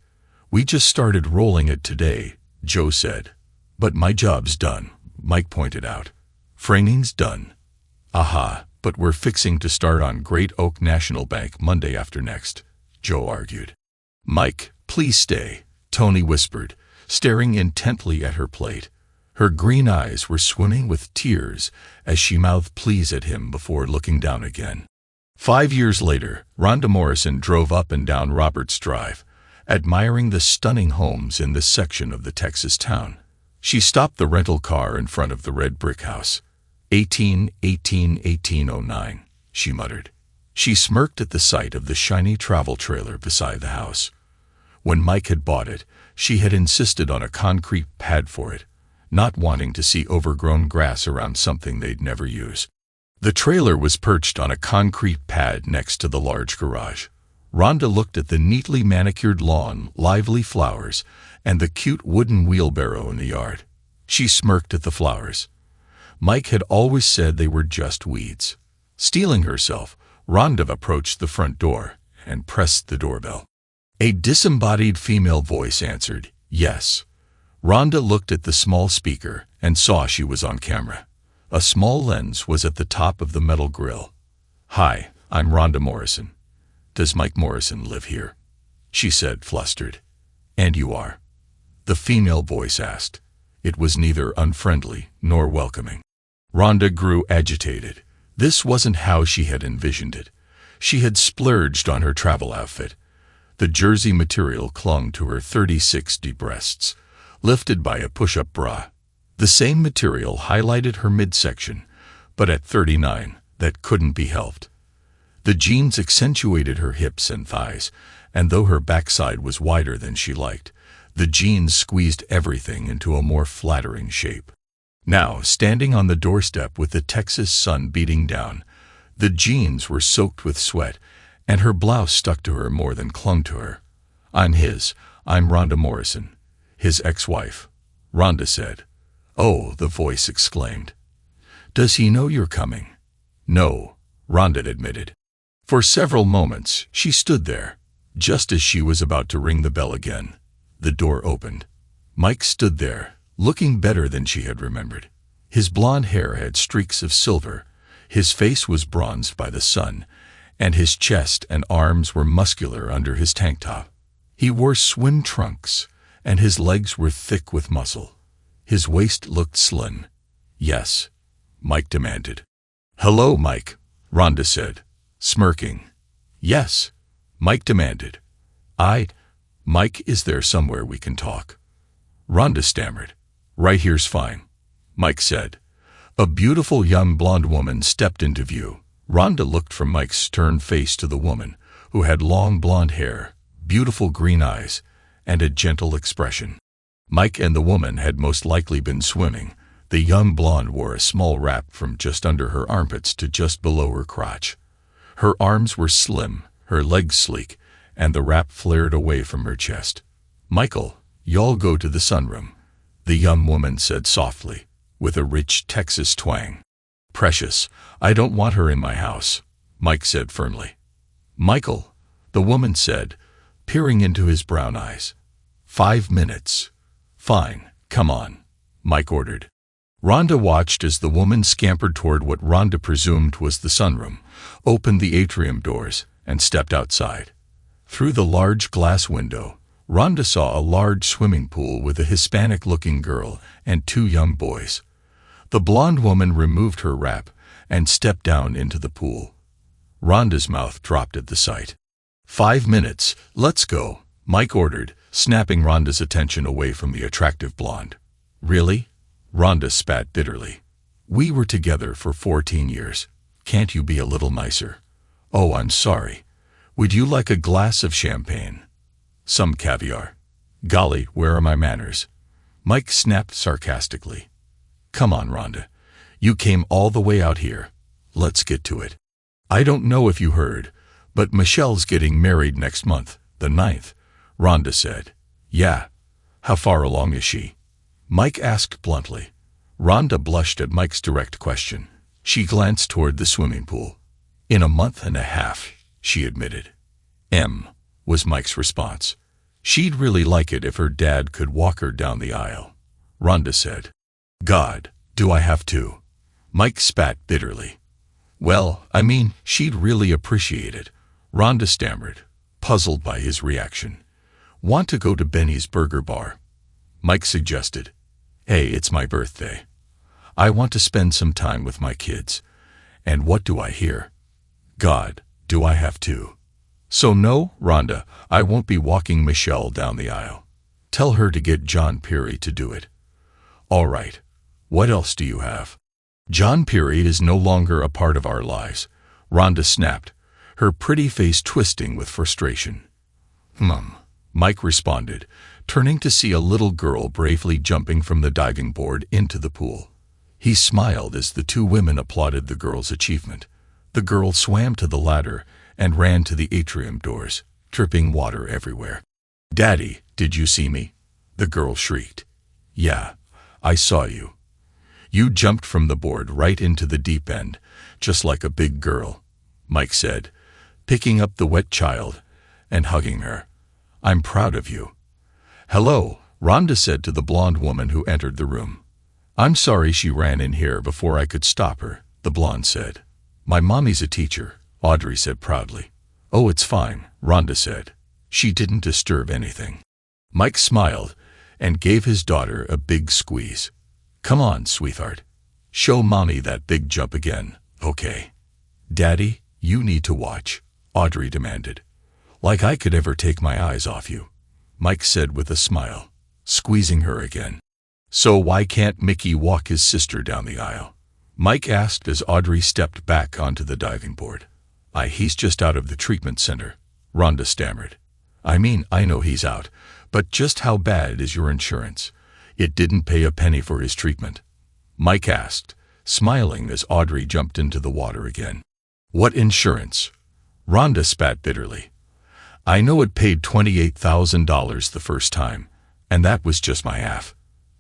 "We just started rolling it today," Joe said. "But my job's done," Mike pointed out. "Framing's done." "Aha, but we're fixing to start on Great Oak National Bank Monday after next," Joe argued. "Mike, please stay," Tony whispered, staring intently at her plate. Her green eyes were swimming with tears as she mouthed please at him before looking down again. 5 years later, Rhonda Morrison drove up and down Roberts Drive, admiring the stunning homes in this section of the Texas town. She stopped the rental car in front of the red brick house. 1809, she muttered. She smirked at the sight of the shiny travel trailer beside the house. When Mike had bought it, she had insisted on a concrete pad for it, not wanting to see overgrown grass around something they'd never use. The trailer was perched on a concrete pad next to the large garage. Rhonda looked at the neatly manicured lawn, lively flowers, and the cute wooden wheelbarrow in the yard. She smirked at the flowers. Mike had always said they were just weeds. Steeling herself, Rhonda approached the front door and pressed the doorbell. A disembodied female voice answered, "Yes." Rhonda looked at the small speaker and saw she was on camera. A small lens was at the top of the metal grill. "Hi, I'm Rhonda Morrison. Does Mike Morrison live here?" she said, flustered. "And you are?" the female voice asked. It was neither unfriendly nor welcoming. Rhonda grew agitated. This wasn't how she had envisioned it. She had splurged on her travel outfit. The jersey material clung to her 36D breasts, lifted by a push-up bra. The same material highlighted her midsection, but at 39, that couldn't be helped. The jeans accentuated her hips and thighs, and though her backside was wider than she liked, the jeans squeezed everything into a more flattering shape. Now, standing on the doorstep with the Texas sun beating down, the jeans were soaked with sweat, and her blouse stuck to her more than clung to her. I'm Rhonda Morrison, his ex-wife," Rhonda said. "Oh," the voice exclaimed. "Does he know you're coming?" "No," Rhonda admitted. For several moments, she stood there. Just as she was about to ring the bell again, the door opened. Mike stood there, looking better than she had remembered. His blonde hair had streaks of silver, his face was bronzed by the sun, and his chest and arms were muscular under his tank top. He wore swim trunks, and his legs were thick with muscle. His waist looked slim. "Yes?" Mike demanded. "Hello, Mike," Rhonda said, smirking. "Yes?" Mike demanded. Mike, is there somewhere we can talk?" Rhonda stammered. "Right here's fine," Mike said. A beautiful young blonde woman stepped into view. Rhonda looked from Mike's stern face to the woman, who had long blonde hair, beautiful green eyes, and a gentle expression. Mike and the woman had most likely been swimming. The young blonde wore a small wrap from just under her armpits to just below her crotch. Her arms were slim, her legs sleek, and the wrap flared away from her chest. "Michael, y'all go to the sunroom," the young woman said softly, with a rich Texas twang. "Precious, I don't want her in my house," Mike said firmly. "Michael," the woman said, peering into his brown eyes. 5 minutes. "Fine, come on," Mike ordered. Rhonda watched as the woman scampered toward what Rhonda presumed was the sunroom, opened the atrium doors, and stepped outside. Through the large glass window, Rhonda saw a large swimming pool with a Hispanic-looking girl and 2 young boys. The blonde woman removed her wrap and stepped down into the pool. Rhonda's mouth dropped at the sight. 5 minutes, let's go," Mike ordered, snapping Rhonda's attention away from the attractive blonde. "Really?" Rhonda spat bitterly. "We were together for 14 years. Can't you be a little nicer?" "Oh, I'm sorry. Would you like a glass of champagne? Some caviar? Golly, where are my manners?" Mike snapped sarcastically. "Come on, Rhonda. You came all the way out here. Let's get to it. I don't know if you heard, but Michelle's getting married next month, the 9th, Rhonda said. "Yeah. How far along is she?" Mike asked bluntly. Rhonda blushed at Mike's direct question. She glanced toward the swimming pool. "In a month and a half," she admitted. Was Mike's response. "She'd really like it if her dad could walk her down the aisle," Rhonda said. "God, do I have to?" Mike spat bitterly. "Well, I mean, she'd really appreciate it," Rhonda stammered, puzzled by his reaction. "Want to go to Benny's Burger Bar?" Mike suggested. "Hey, it's my birthday. I want to spend some time with my kids. And what do I hear? God, do I have to? So no, Rhonda, I won't be walking Michelle down the aisle. Tell her to get John Peary to do it." "All right. What else do you have?" "John Peary is no longer a part of our lives," Rhonda snapped, her pretty face twisting with frustration. Mike responded, turning to see a little girl bravely jumping from the diving board into the pool. He smiled as the 2 women applauded the girl's achievement. The girl swam to the ladder and ran to the atrium doors, dripping water everywhere. "Daddy, did you see me?" the girl shrieked. "Yeah, I saw you. You jumped from the board right into the deep end, just like a big girl," Mike said, picking up the wet child and hugging her. "I'm proud of you." "Hello," Rhonda said to the blonde woman who entered the room. "I'm sorry she ran in here before I could stop her," the blonde said. "My mommy's a teacher," Audrey said proudly. "Oh, it's fine," Rhonda said. "She didn't disturb anything." Mike smiled and gave his daughter a big squeeze. "Come on, sweetheart. Show mommy that big jump again, okay?" "Daddy, you need to watch," Audrey demanded. "Like I could ever take my eyes off you," Mike said with a smile, squeezing her again. "So why can't Mickey walk his sister down the aisle?" Mike asked as Audrey stepped back onto the diving board. He's just out of the treatment center," Rhonda stammered. "I mean, I know he's out, but just how bad is your insurance? It didn't pay a penny for his treatment," Mike asked, smiling as Audrey jumped into the water again. "What insurance?" Rhonda spat bitterly. "I know it paid $28,000 the first time, and that was just my half.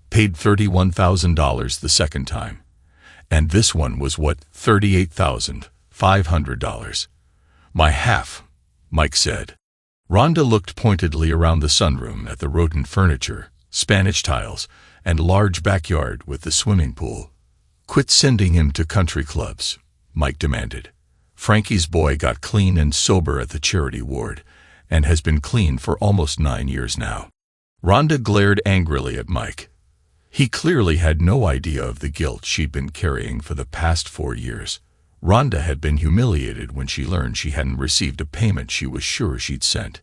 Paid $31,000 the second time. And this one was what, $38,500. My half," Mike said. Rhonda looked pointedly around the sunroom at the rodent furniture, Spanish tiles, and large backyard with the swimming pool. "Quit sending him to country clubs," Mike demanded. "Frankie's boy got clean and sober at the charity ward, and has been clean for almost 9 years now." Rhonda glared angrily at Mike. He clearly had no idea of the guilt she'd been carrying for the past 4 years. Rhonda had been humiliated when she learned she hadn't received a payment she was sure she'd sent.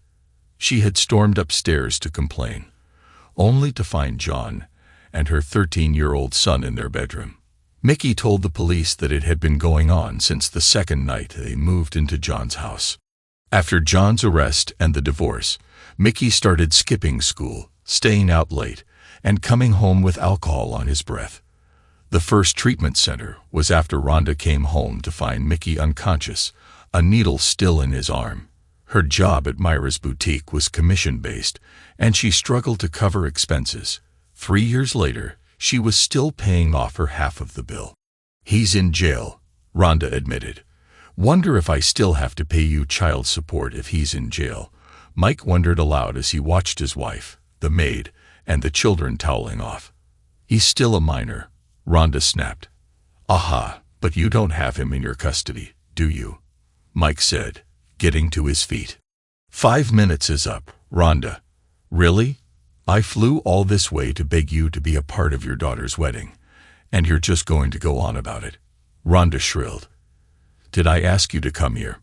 She had stormed upstairs to complain, only to find John and her 13-year-old son in their bedroom. Mickey told the police that it had been going on since the second night they moved into John's house. After John's arrest and the divorce, Mickey started skipping school, staying out late, and coming home with alcohol on his breath. The first treatment center was after Rhonda came home to find Mickey unconscious, a needle still in his arm. Her job at Myra's boutique was commission-based, and she struggled to cover expenses. 3 years later, she was still paying off her half of the bill. "He's in jail," Rhonda admitted. "Wonder if I still have to pay you child support if he's in jail." Mike wondered aloud as he watched his wife, the maid, and the children toweling off. "He's still a minor," Rhonda snapped. "Aha, but you don't have him in your custody, do you?" Mike said, getting to his feet. "5 minutes is up, Rhonda." "Really? I flew all this way to beg you to be a part of your daughter's wedding, and you're just going to go on about it?" Rhonda shrilled. "Did I ask you to come here?"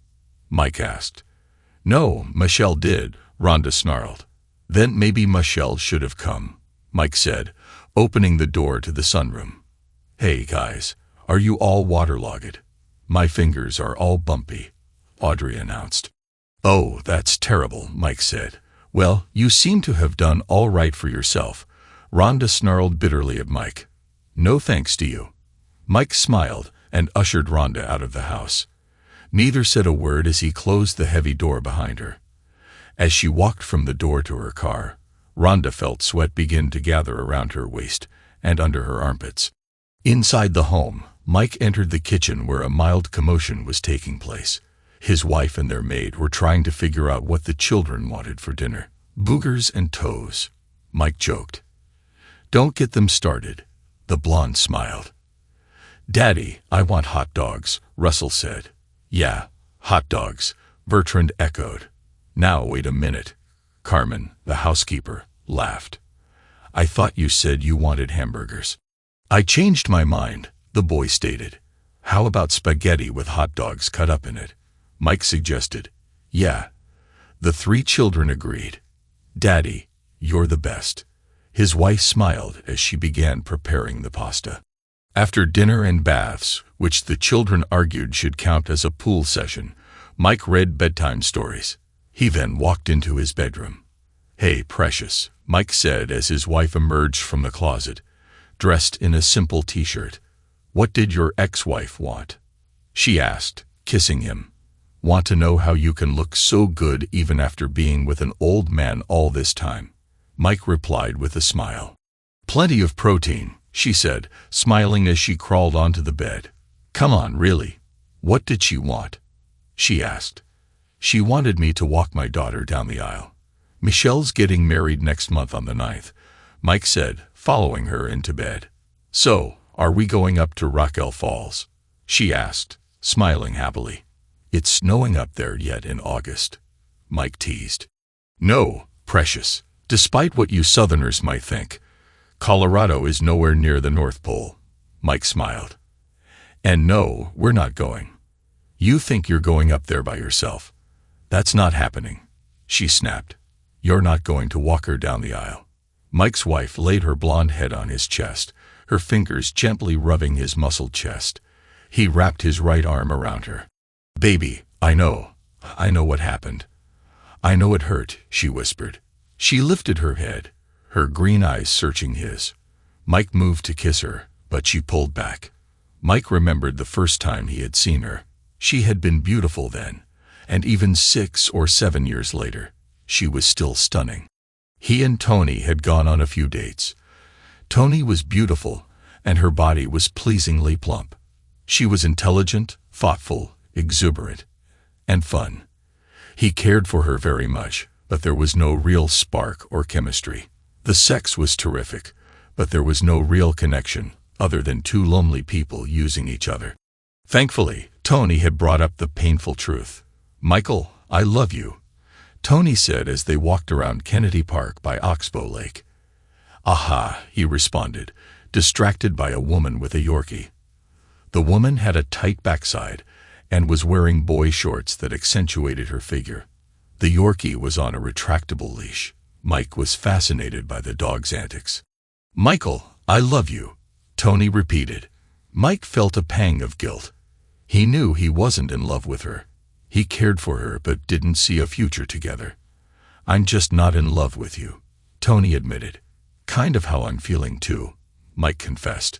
Mike asked. "No, Michelle did," Rhonda snarled. "Then maybe Michelle should have come," Mike said, opening the door to the sunroom. "Hey guys, are you all waterlogged? My fingers are all bumpy," Audrey announced. "Oh, that's terrible," Mike said. "Well, you seem to have done all right for yourself," Rhonda snarled bitterly at Mike. "No thanks to you." Mike smiled and ushered Rhonda out of the house. Neither said a word as he closed the heavy door behind her. As she walked from the door to her car, Rhonda felt sweat begin to gather around her waist and under her armpits. Inside the home, Mike entered the kitchen where a mild commotion was taking place. His wife and their maid were trying to figure out what the children wanted for dinner. "Boogers and toes," Mike joked. "Don't get them started," the blonde smiled. "Daddy, I want hot dogs," Russell said. "Yeah, hot dogs," Bertrand echoed. "Now wait a minute." Carmen, the housekeeper, laughed. "I thought you said you wanted hamburgers." "I changed my mind," the boy stated. "How about spaghetti with hot dogs cut up in it?" Mike suggested. "Yeah." The 3 children agreed. "Daddy, you're the best." His wife smiled as she began preparing the pasta. After dinner and baths, which the children argued should count as a pool session, Mike read bedtime stories. He then walked into his bedroom. "Hey, precious," Mike said as his wife emerged from the closet, dressed in a simple t-shirt. "What did your ex-wife want?" she asked, kissing him. "Want to know how you can look so good even after being with an old man all this time?" Mike replied with a smile. "Plenty of protein," she said, smiling as she crawled onto the bed. "Come on, really. What did she want?" she asked. "She wanted me to walk my daughter down the aisle. Michelle's getting married next month on the 9th, Mike said, following her into bed. "So, are we going up to Rockell Falls?" she asked, smiling happily. "It's snowing up there yet in August," Mike teased. "No, precious, despite what you Southerners might think. Colorado is nowhere near the North Pole," Mike smiled. "And no, we're not going. You think you're going up there by yourself. That's not happening," she snapped. "You're not going to walk her down the aisle." Mike's wife laid her blonde head on his chest, her fingers gently rubbing his muscled chest. He wrapped his right arm around her. "Baby, I know what happened. I know it hurt," she whispered. She lifted her head, her green eyes searching his. Mike moved to kiss her, but she pulled back. Mike remembered the first time he had seen her. She had been beautiful then, and even 6 or 7 years later, she was still stunning. He and Tony had gone on a few dates. Tony was beautiful, and her body was pleasingly plump. She was intelligent, thoughtful, exuberant, and fun. He cared for her very much, but there was no real spark or chemistry. The sex was terrific, but there was no real connection, other than 2 lonely people using each other. Thankfully, Tony had brought up the painful truth. "Michael, I love you," Tony said as they walked around Kennedy Park by Oxbow Lake. "Aha," he responded, distracted by a woman with a Yorkie. The woman had a tight backside and was wearing boy shorts that accentuated her figure. The Yorkie was on a retractable leash. Mike was fascinated by the dog's antics. "Michael, I love you," Tony repeated. Mike felt a pang of guilt. He knew he wasn't in love with her. He cared for her but didn't see a future together. "I'm just not in love with you," Tony admitted. "Kind of how I'm feeling too," Mike confessed.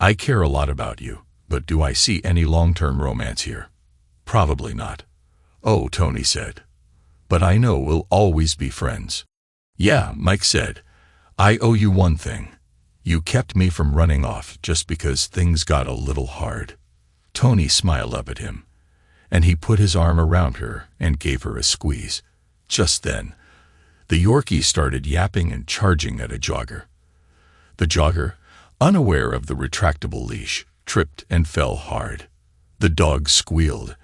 "I care a lot about you, but do I see any long-term romance here?" "Probably not." "Oh," Tony said. but I know we'll always be friends." "Yeah," Mike said. "I owe you one thing. You kept me from running off just because things got a little hard." Tony smiled up at him, and he put his arm around her and gave her a squeeze. Just then, the Yorkie started yapping and charging at a jogger. The jogger, unaware of the retractable leash, tripped and fell hard. The dog squealed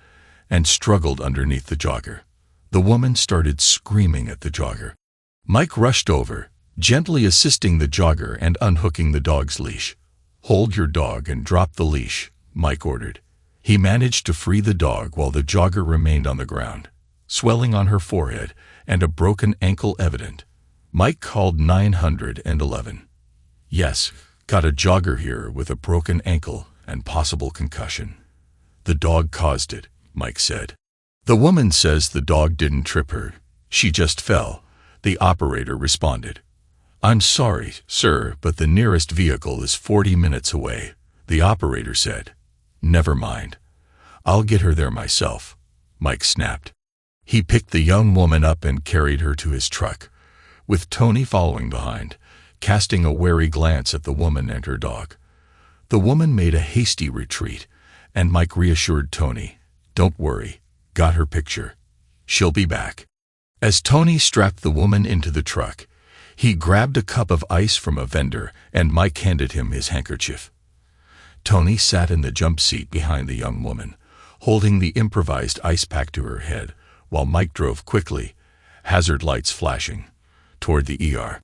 and struggled underneath the jogger. The woman started screaming at the jogger. Mike rushed over, gently assisting the jogger and unhooking the dog's leash. "Hold your dog and drop the leash," Mike ordered. He managed to free the dog while the jogger remained on the ground, swelling on her forehead and a broken ankle evident. Mike called 911. "Yes, got a jogger here with a broken ankle and possible concussion. The dog caused it," Mike said. "The woman says the dog didn't trip her. She just fell," the operator responded. "I'm sorry, sir, but the nearest vehicle is 40 minutes away," the operator said. "Never mind. I'll get her there myself," Mike snapped. He picked the young woman up and carried her to his truck, with Tony following behind, casting a wary glance at the woman and her dog. The woman made a hasty retreat, and Mike reassured Tony, "Don't worry, got her picture. She'll be back." As Tony strapped the woman into the truck, he grabbed a cup of ice from a vendor and Mike handed him his handkerchief. Tony sat in the jump seat behind the young woman, holding the improvised ice pack to her head, while Mike drove quickly, hazard lights flashing, toward the ER.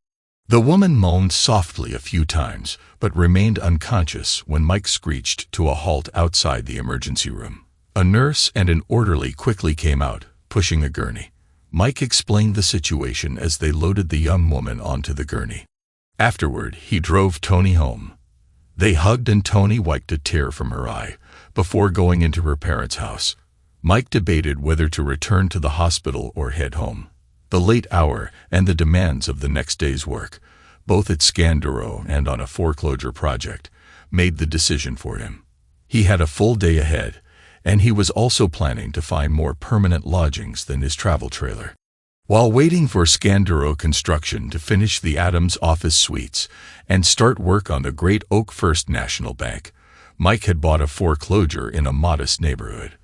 The woman moaned softly a few times, but remained unconscious when Mike screeched to a halt outside the emergency room. A nurse and an orderly quickly came out, pushing a gurney. Mike explained the situation as they loaded the young woman onto the gurney. Afterward, he drove Tony home. They hugged and Tony wiped a tear from her eye before going into her parents' house. Mike debated whether to return to the hospital or head home. The late hour and the demands of the next day's work, both at Scanduro and on a foreclosure project, made the decision for him. He had a full day ahead, and he was also planning to find more permanent lodgings than his travel trailer. While waiting for Scanduro Construction to finish the Adams office suites and start work on the Great Oak First National Bank, Mike had bought a foreclosure in a modest neighborhood.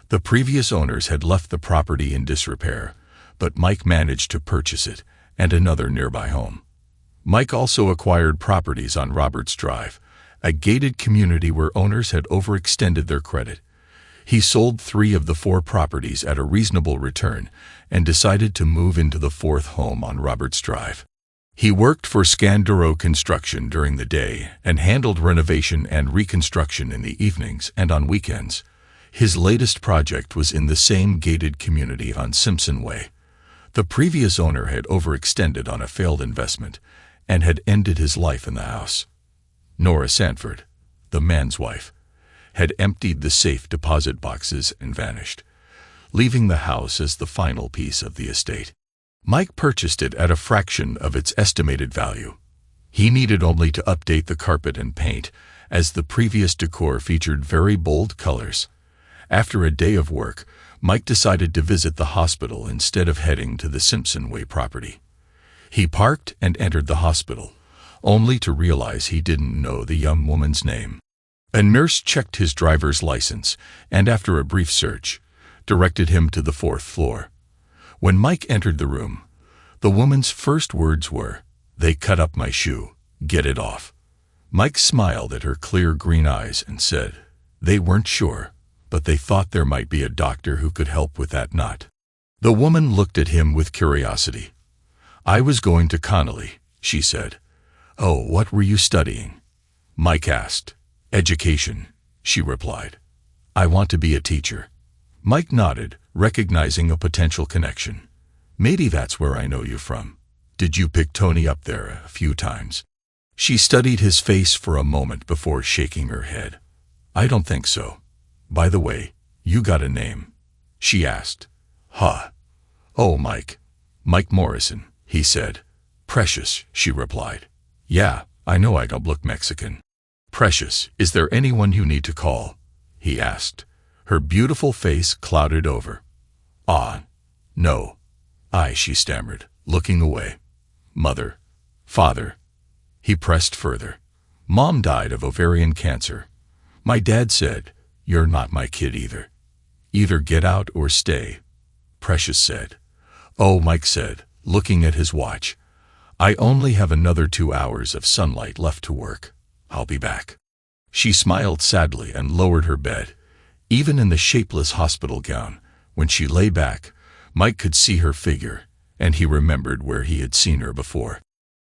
The previous owners had left the property in disrepair, but Mike managed to purchase it and another nearby home. Mike also acquired properties on Roberts Drive, a gated community where owners had overextended their credit. He sold 3 of the 4 properties at a reasonable return and decided to move into the 4th home on Roberts Drive. He worked for Scanduro Construction during the day and handled renovation and reconstruction in the evenings and on weekends. His latest project was in the same gated community on Simpson Way. The previous owner had overextended on a failed investment and had ended his life in the house. Nora Sanford, the man's wife, had emptied the safe deposit boxes and vanished, leaving the house as the final piece of the estate. Mike purchased it at a fraction of its estimated value. He needed only to update the carpet and paint, as the previous decor featured very bold colors. After a day of work, Mike decided to visit the hospital instead of heading to the Simpson Way property. He parked and entered the hospital, only to realize he didn't know the young woman's name. A nurse checked his driver's license and, after a brief search, directed him to the 4th floor. When Mike entered the room, the woman's first words were, "They cut up my shoe. Get it off." Mike smiled at her clear green eyes and said, "They weren't sure, but they thought there might be a doctor who could help with that knot." The woman looked at him with curiosity. "I was going to Connolly," she said. "Oh, what were you studying?" Mike asked. "Education," she replied. "I want to be a teacher." Mike nodded, recognizing a potential connection. "Maybe that's where I know you from. Did you pick Tony up there a few times?" She studied his face for a moment before shaking her head. "I don't think so. By the way, you got a name?" she asked. "Huh. Oh, Mike. Mike Morrison," he said. "Precious," she replied. "Yeah, I know I don't look Mexican." "Precious, is there anyone you need to call?" he asked. Her beautiful face clouded over. "Ah, no. She stammered, looking away. Mother. Father. He pressed further. Mom died of ovarian cancer. My dad said, "You're not my kid either. Either get out or stay." Precious said. "Oh," Mike said, looking at his watch. "I only have another 2 hours of sunlight left to work. I'll be back." She smiled sadly and lowered her bed. Even in the shapeless hospital gown, when she lay back, Mike could see her figure, and he remembered where he had seen her before.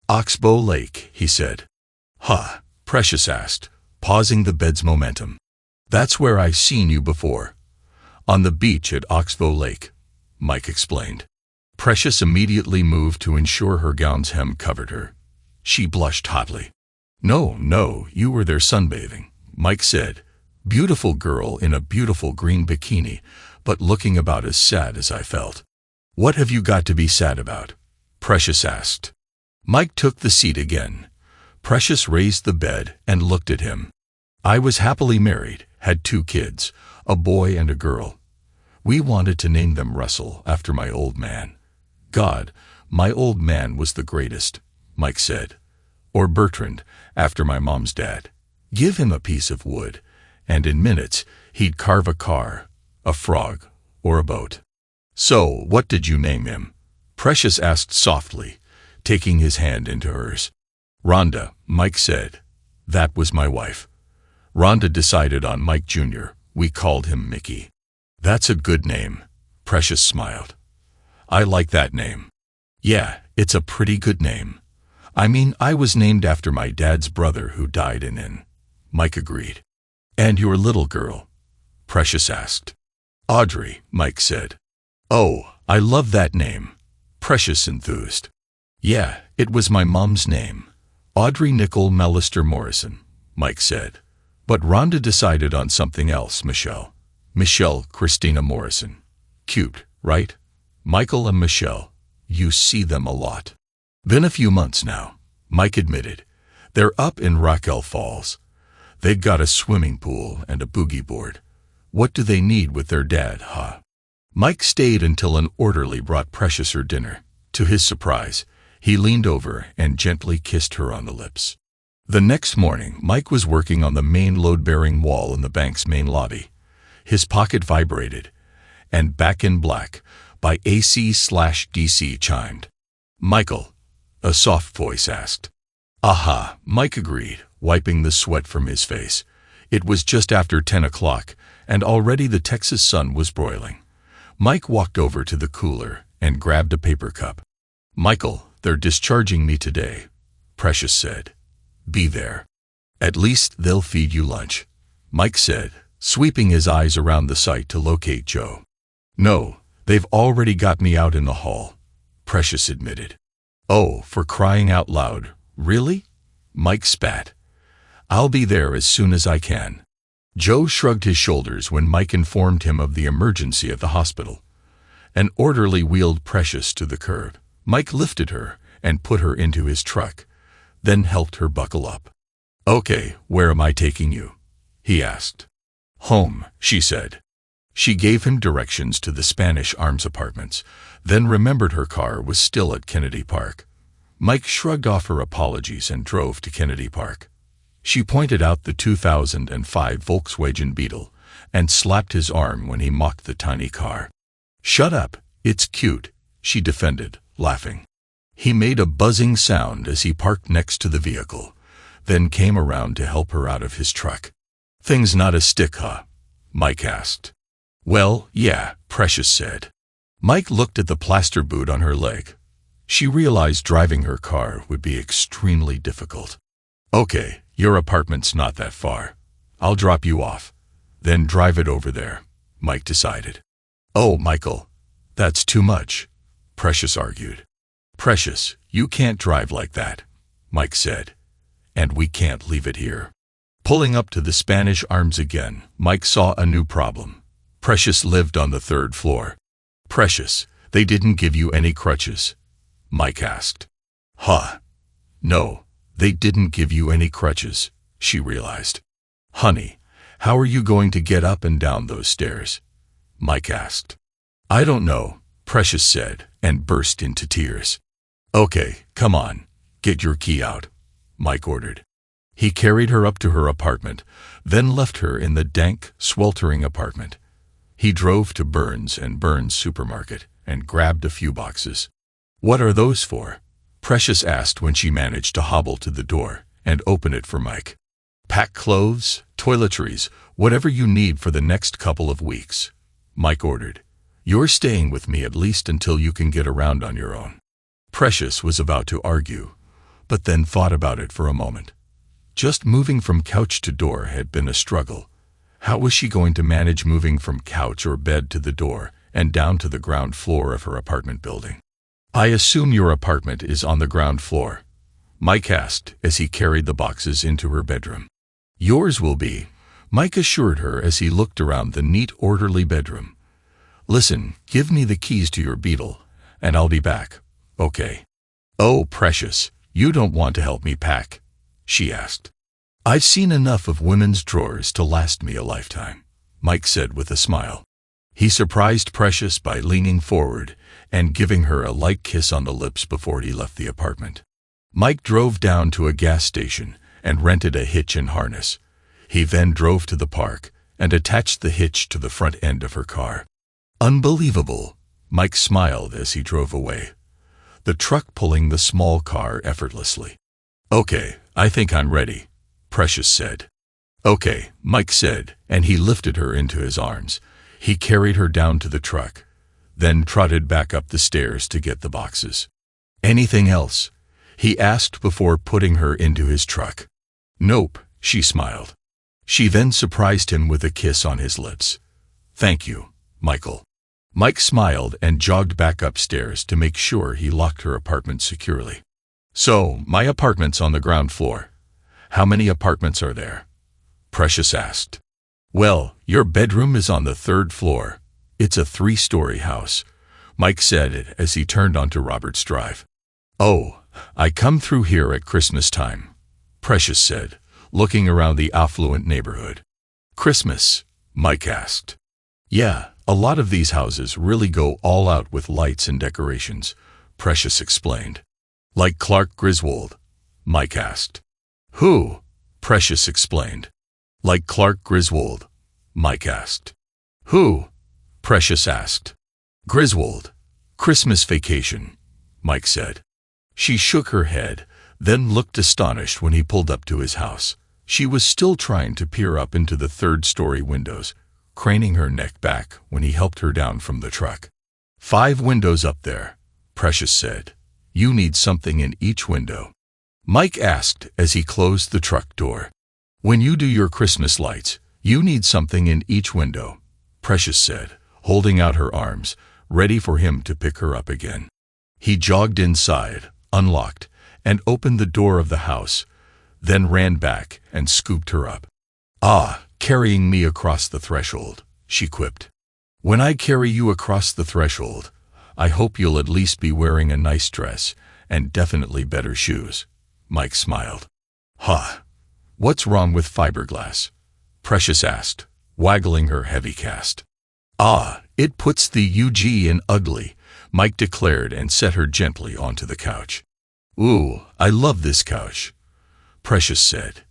"Oxbow Lake," he said. "Huh?" Precious asked, pausing the bed's momentum. "That's where I've seen you before." "On the beach at Oxbow Lake," Mike explained. Precious immediately moved to ensure her gown's hem covered her. She blushed hotly. No, you were there sunbathing," Mike said. "Beautiful girl in a beautiful green bikini, but looking about as sad as I felt." "What have you got to be sad about?" Precious asked. Mike took the seat again. Precious raised the bed and looked at him. "I was happily married, had 2 kids, a boy and a girl. We wanted to name them Russell after my old man. God, my old man was the greatest," Mike said. "Or Bertrand, after my mom's dad. Give him a piece of wood, and in minutes he'd carve a car, a frog, or a boat." "So, what did you name him?" Precious asked softly, taking his hand into hers. "Rhonda," Mike said. "That was my wife. Rhonda decided on Mike Jr. We called him Mickey." "That's a good name," Precious smiled. "I like that name." "Yeah, it's a pretty good name. I mean, I was named after my dad's brother who died in," Mike agreed. "And your little girl?" Precious asked. "Audrey," Mike said. "Oh, I love that name," Precious enthused. "Yeah, it was my mom's name. Audrey Nicole Mellister Morrison," Mike said. "But Rhonda decided on something else, Michelle. Michelle Christina Morrison. Cute, right? Michael and Michelle. You see them a lot." "Been a few months now," Mike admitted. "They're up in Raquel Falls. They've got a swimming pool and a boogie board. What do they need with their dad, huh?" Mike stayed until an orderly brought Precious her dinner. To his surprise, he leaned over and gently kissed her on the lips. The next morning, Mike was working on the main load-bearing wall in the bank's main lobby. His pocket vibrated, and Back in Black by AC/DC chimed. "Michael," a soft voice asked. "Aha," Mike agreed, wiping the sweat from his face. It was just after 10 o'clock, and already the Texas sun was broiling. Mike walked over to the cooler and grabbed a paper cup. "Michael, they're discharging me today," Precious said. "Be there. At least they'll feed you lunch," Mike said, sweeping his eyes around the site to locate Joe. "No, they've already got me out in the hall," Precious admitted. "Oh, for crying out loud, really?" Mike spat. "I'll be there as soon as I can." Joe shrugged his shoulders when Mike informed him of the emergency at the hospital. An orderly wheeled Precious to the curb. Mike lifted her and put her into his truck, then helped her buckle up. "Okay, where am I taking you?" he asked. "Home," she said. She gave him directions to the Spanish Arms Apartments, then remembered her car was still at Kennedy Park. Mike shrugged off her apologies and drove to Kennedy Park. She pointed out the 2005 Volkswagen Beetle and slapped his arm when he mocked the tiny car. "Shut up, it's cute," she defended, laughing. He made a buzzing sound as he parked next to the vehicle, then came around to help her out of his truck. "Thing's not a stick, huh?" Mike asked. "Well, yeah," Precious said. Mike looked at the plaster boot on her leg. She realized driving her car would be extremely difficult. "Okay, your apartment's not that far. I'll drop you off, then drive it over there," Mike decided. "Oh, Michael, that's too much," Precious argued. "Precious, you can't drive like that," Mike said. "And we can't leave it here." Pulling up to the Spanish Arms again, Mike saw a new problem. Precious lived on the 3rd floor. "Precious, they didn't give you any crutches?" Mike asked. "Huh? No, they didn't give you any crutches," she realized. "Honey, how are you going to get up and down those stairs?" Mike asked. "I don't know," Precious said, and burst into tears. Okay, come on, get your key out, Mike ordered. He carried her up to her apartment, then left her in the dank, sweltering apartment. He drove to Burns & Burns supermarket and grabbed a few boxes. What are those for? Precious asked when she managed to hobble to the door and open it for Mike. Pack clothes, toiletries, whatever you need for the next couple of weeks, Mike ordered. You're staying with me at least until you can get around on your own. Precious was about to argue, but then thought about it for a moment. Just moving from couch to door had been a struggle. How was she going to manage moving from couch or bed to the door and down to the ground floor of her apartment building? I assume your apartment is on the ground floor, Mike asked as he carried the boxes into her bedroom. Yours will be, Mike assured her as he looked around the neat, orderly bedroom. Listen, give me the keys to your Beetle, and I'll be back, okay? Oh, Precious, you don't want to help me pack, she asked. I've seen enough of women's drawers to last me a lifetime, Mike said with a smile. He surprised Precious by leaning forward and giving her a light kiss on the lips before he left the apartment. Mike drove down to a gas station and rented a hitch and harness. He then drove to the park and attached the hitch to the front end of her car. Unbelievable, Mike smiled as he drove away, the truck pulling the small car effortlessly. Okay, I think I'm ready, Precious said. Okay, Mike said, and he lifted her into his arms. He carried her down to the truck, then trotted back up the stairs to get the boxes. Anything else? He asked before putting her into his truck. Nope, she smiled. She then surprised him with a kiss on his lips. Thank you, Michael. Mike smiled and jogged back upstairs to make sure he locked her apartment securely. So, my apartment's on the ground floor. How many apartments are there? Precious asked. Well, your bedroom is on the 3rd floor. It's a 3-story house, Mike said as he turned onto Roberts Drive. Oh, I come through here at Christmas time, Precious said, looking around the affluent neighborhood. Christmas? Mike asked. Yeah, a lot of these houses really go all out with lights and decorations, Precious explained. Like Clark Griswold? Mike asked. Who? Precious explained. Like Clark Griswold? Mike asked. Who? Precious asked. Griswold. Christmas Vacation, Mike said. She shook her head, then looked astonished when he pulled up to his house. She was still trying to peer up into the 3rd-story windows, craning her neck back when he helped her down from the truck. 5 windows up there, Precious said. You need something in each window. Mike asked as he closed the truck door. When you do your Christmas lights, you need something in each window, Precious said, holding out her arms, ready for him to pick her up again. He jogged inside, unlocked, and opened the door of the house, then ran back and scooped her up. Ah, carrying me across the threshold, she quipped. When I carry you across the threshold, I hope you'll at least be wearing a nice dress and definitely better shoes, Mike smiled. Huh. What's wrong with fiberglass? Precious asked, waggling her heavy cast. Ah, it puts the UG in ugly, Mike declared and set her gently onto the couch. Ooh, I love this couch, Precious said.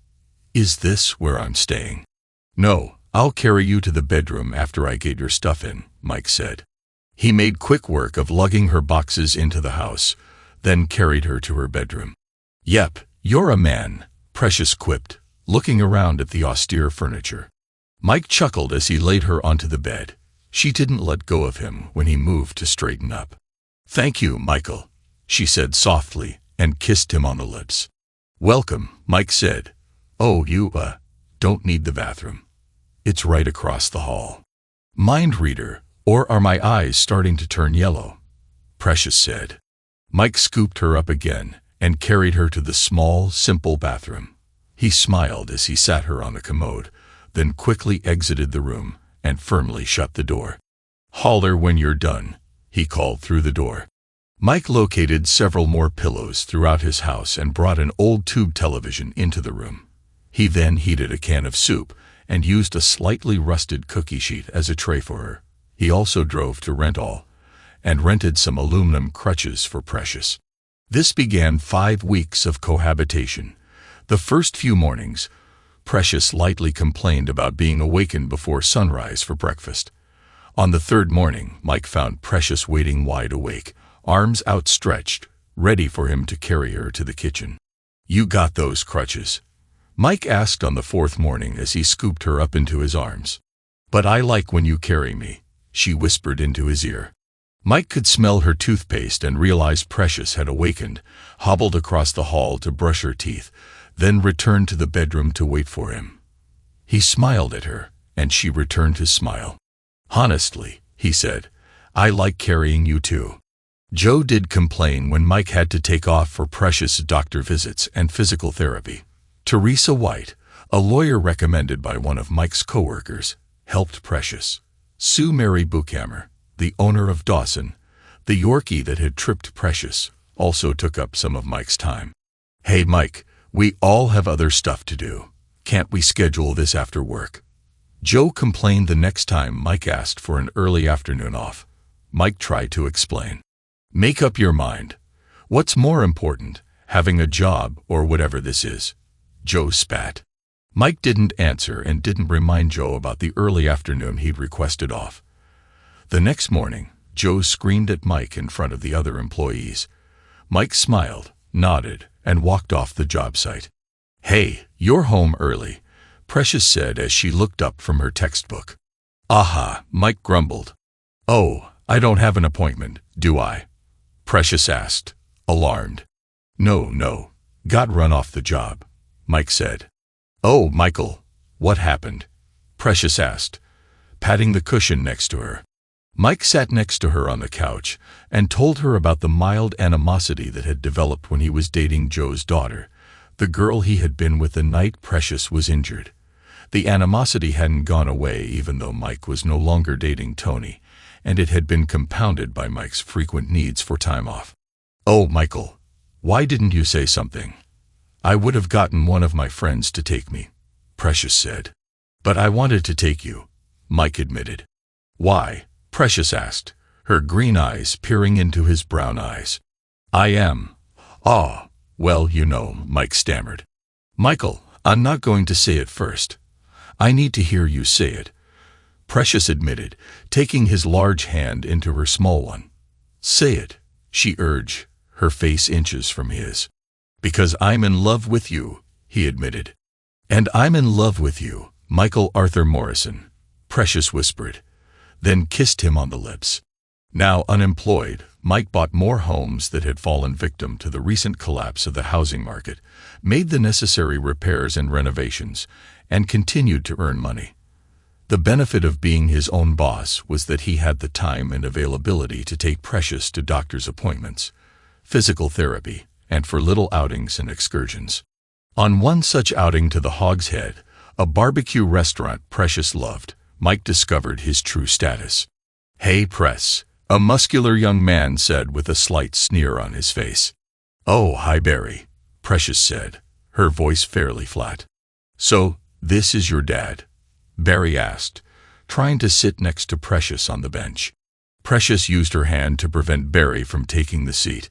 Is this where I'm staying? No, I'll carry you to the bedroom after I get your stuff in, Mike said. He made quick work of lugging her boxes into the house, then carried her to her bedroom. Yep, you're a man, Precious quipped, looking around at the austere furniture. Mike chuckled as he laid her onto the bed. She didn't let go of him when he moved to straighten up. Thank you, Michael, she said softly and kissed him on the lips. Welcome, Mike said. Oh, you, don't need the bathroom. It's right across the hall. Mind reader, or are my eyes starting to turn yellow? Precious said. Mike scooped her up again and carried her to the small, simple bathroom. He smiled as he sat her on the commode, then quickly exited the room and firmly shut the door. Holler when you're done, he called through the door. Mike located several more pillows throughout his house and brought an old tube television into the room. He then heated a can of soup and used a slightly rusted cookie sheet as a tray for her. He also drove to Rental and rented some aluminum crutches for Precious. This began 5 weeks of cohabitation. The first few mornings, Precious lightly complained about being awakened before sunrise for breakfast. On the third morning, Mike found Precious waiting wide awake, arms outstretched, ready for him to carry her to the kitchen. "You got those crutches?" Mike asked on the fourth morning as he scooped her up into his arms. "But I like when you carry me," she whispered into his ear. Mike could smell her toothpaste and realized Precious had awakened, hobbled across the hall to brush her teeth, then returned to the bedroom to wait for him. He smiled at her, and she returned his smile. "Honestly," he said, "I like carrying you too." Joe did complain when Mike had to take off for Precious' doctor visits and physical therapy. Teresa White, a lawyer recommended by one of Mike's coworkers, helped Precious. Sue Mary Buchhammer, the owner of Dawson, the Yorkie that had tripped Precious, also took up some of Mike's time. "Hey Mike, we all have other stuff to do. Can't we schedule this after work?" Joe complained the next time Mike asked for an early afternoon off. Mike tried to explain. "Make up your mind. What's more important, having a job or whatever this is?" Joe spat. Mike didn't answer and didn't remind Joe about the early afternoon he'd requested off. The next morning, Joe screamed at Mike in front of the other employees. Mike smiled, nodded, and walked off the job site. "Hey, you're home early," Precious said as she looked up from her textbook. "Aha," Mike grumbled. "Oh, I don't have an appointment, do I?" Precious asked, alarmed. No, got run off the job," Mike said. "Oh, Michael, what happened?" Precious asked, patting the cushion next to her. Mike sat next to her on the couch and told her about the mild animosity that had developed when he was dating Joe's daughter, the girl he had been with the night Precious was injured. The animosity hadn't gone away even though Mike was no longer dating Tony, and it had been compounded by Mike's frequent needs for time off. "Oh, Michael, why didn't you say something?" "I would have gotten one of my friends to take me," Precious said. "But I wanted to take you," Mike admitted. "Why?" Precious asked, her green eyes peering into his brown eyes. Well, you know," Mike stammered. "Michael, I'm not going to say it first. I need to hear you say it," Precious admitted, taking his large hand into her small one. "Say it," she urged, her face inches from his. "Because I'm in love with you," he admitted. "And I'm in love with you, Michael Arthur Morrison," Precious whispered, then kissed him on the lips. Now unemployed, Mike bought more homes that had fallen victim to the recent collapse of the housing market, made the necessary repairs and renovations, and continued to earn money. The benefit of being his own boss was that he had the time and availability to take Precious to doctor's appointments, physical therapy, and for little outings and excursions. On one such outing to the Hog's Head, a barbecue restaurant Precious loved, Mike discovered his true status. "Hey, Press," a muscular young man said with a slight sneer on his face. "Oh, hi, Barry," Precious said, her voice fairly flat. "So, this is your dad?" Barry asked, trying to sit next to Precious on the bench. Precious used her hand to prevent Barry from taking the seat.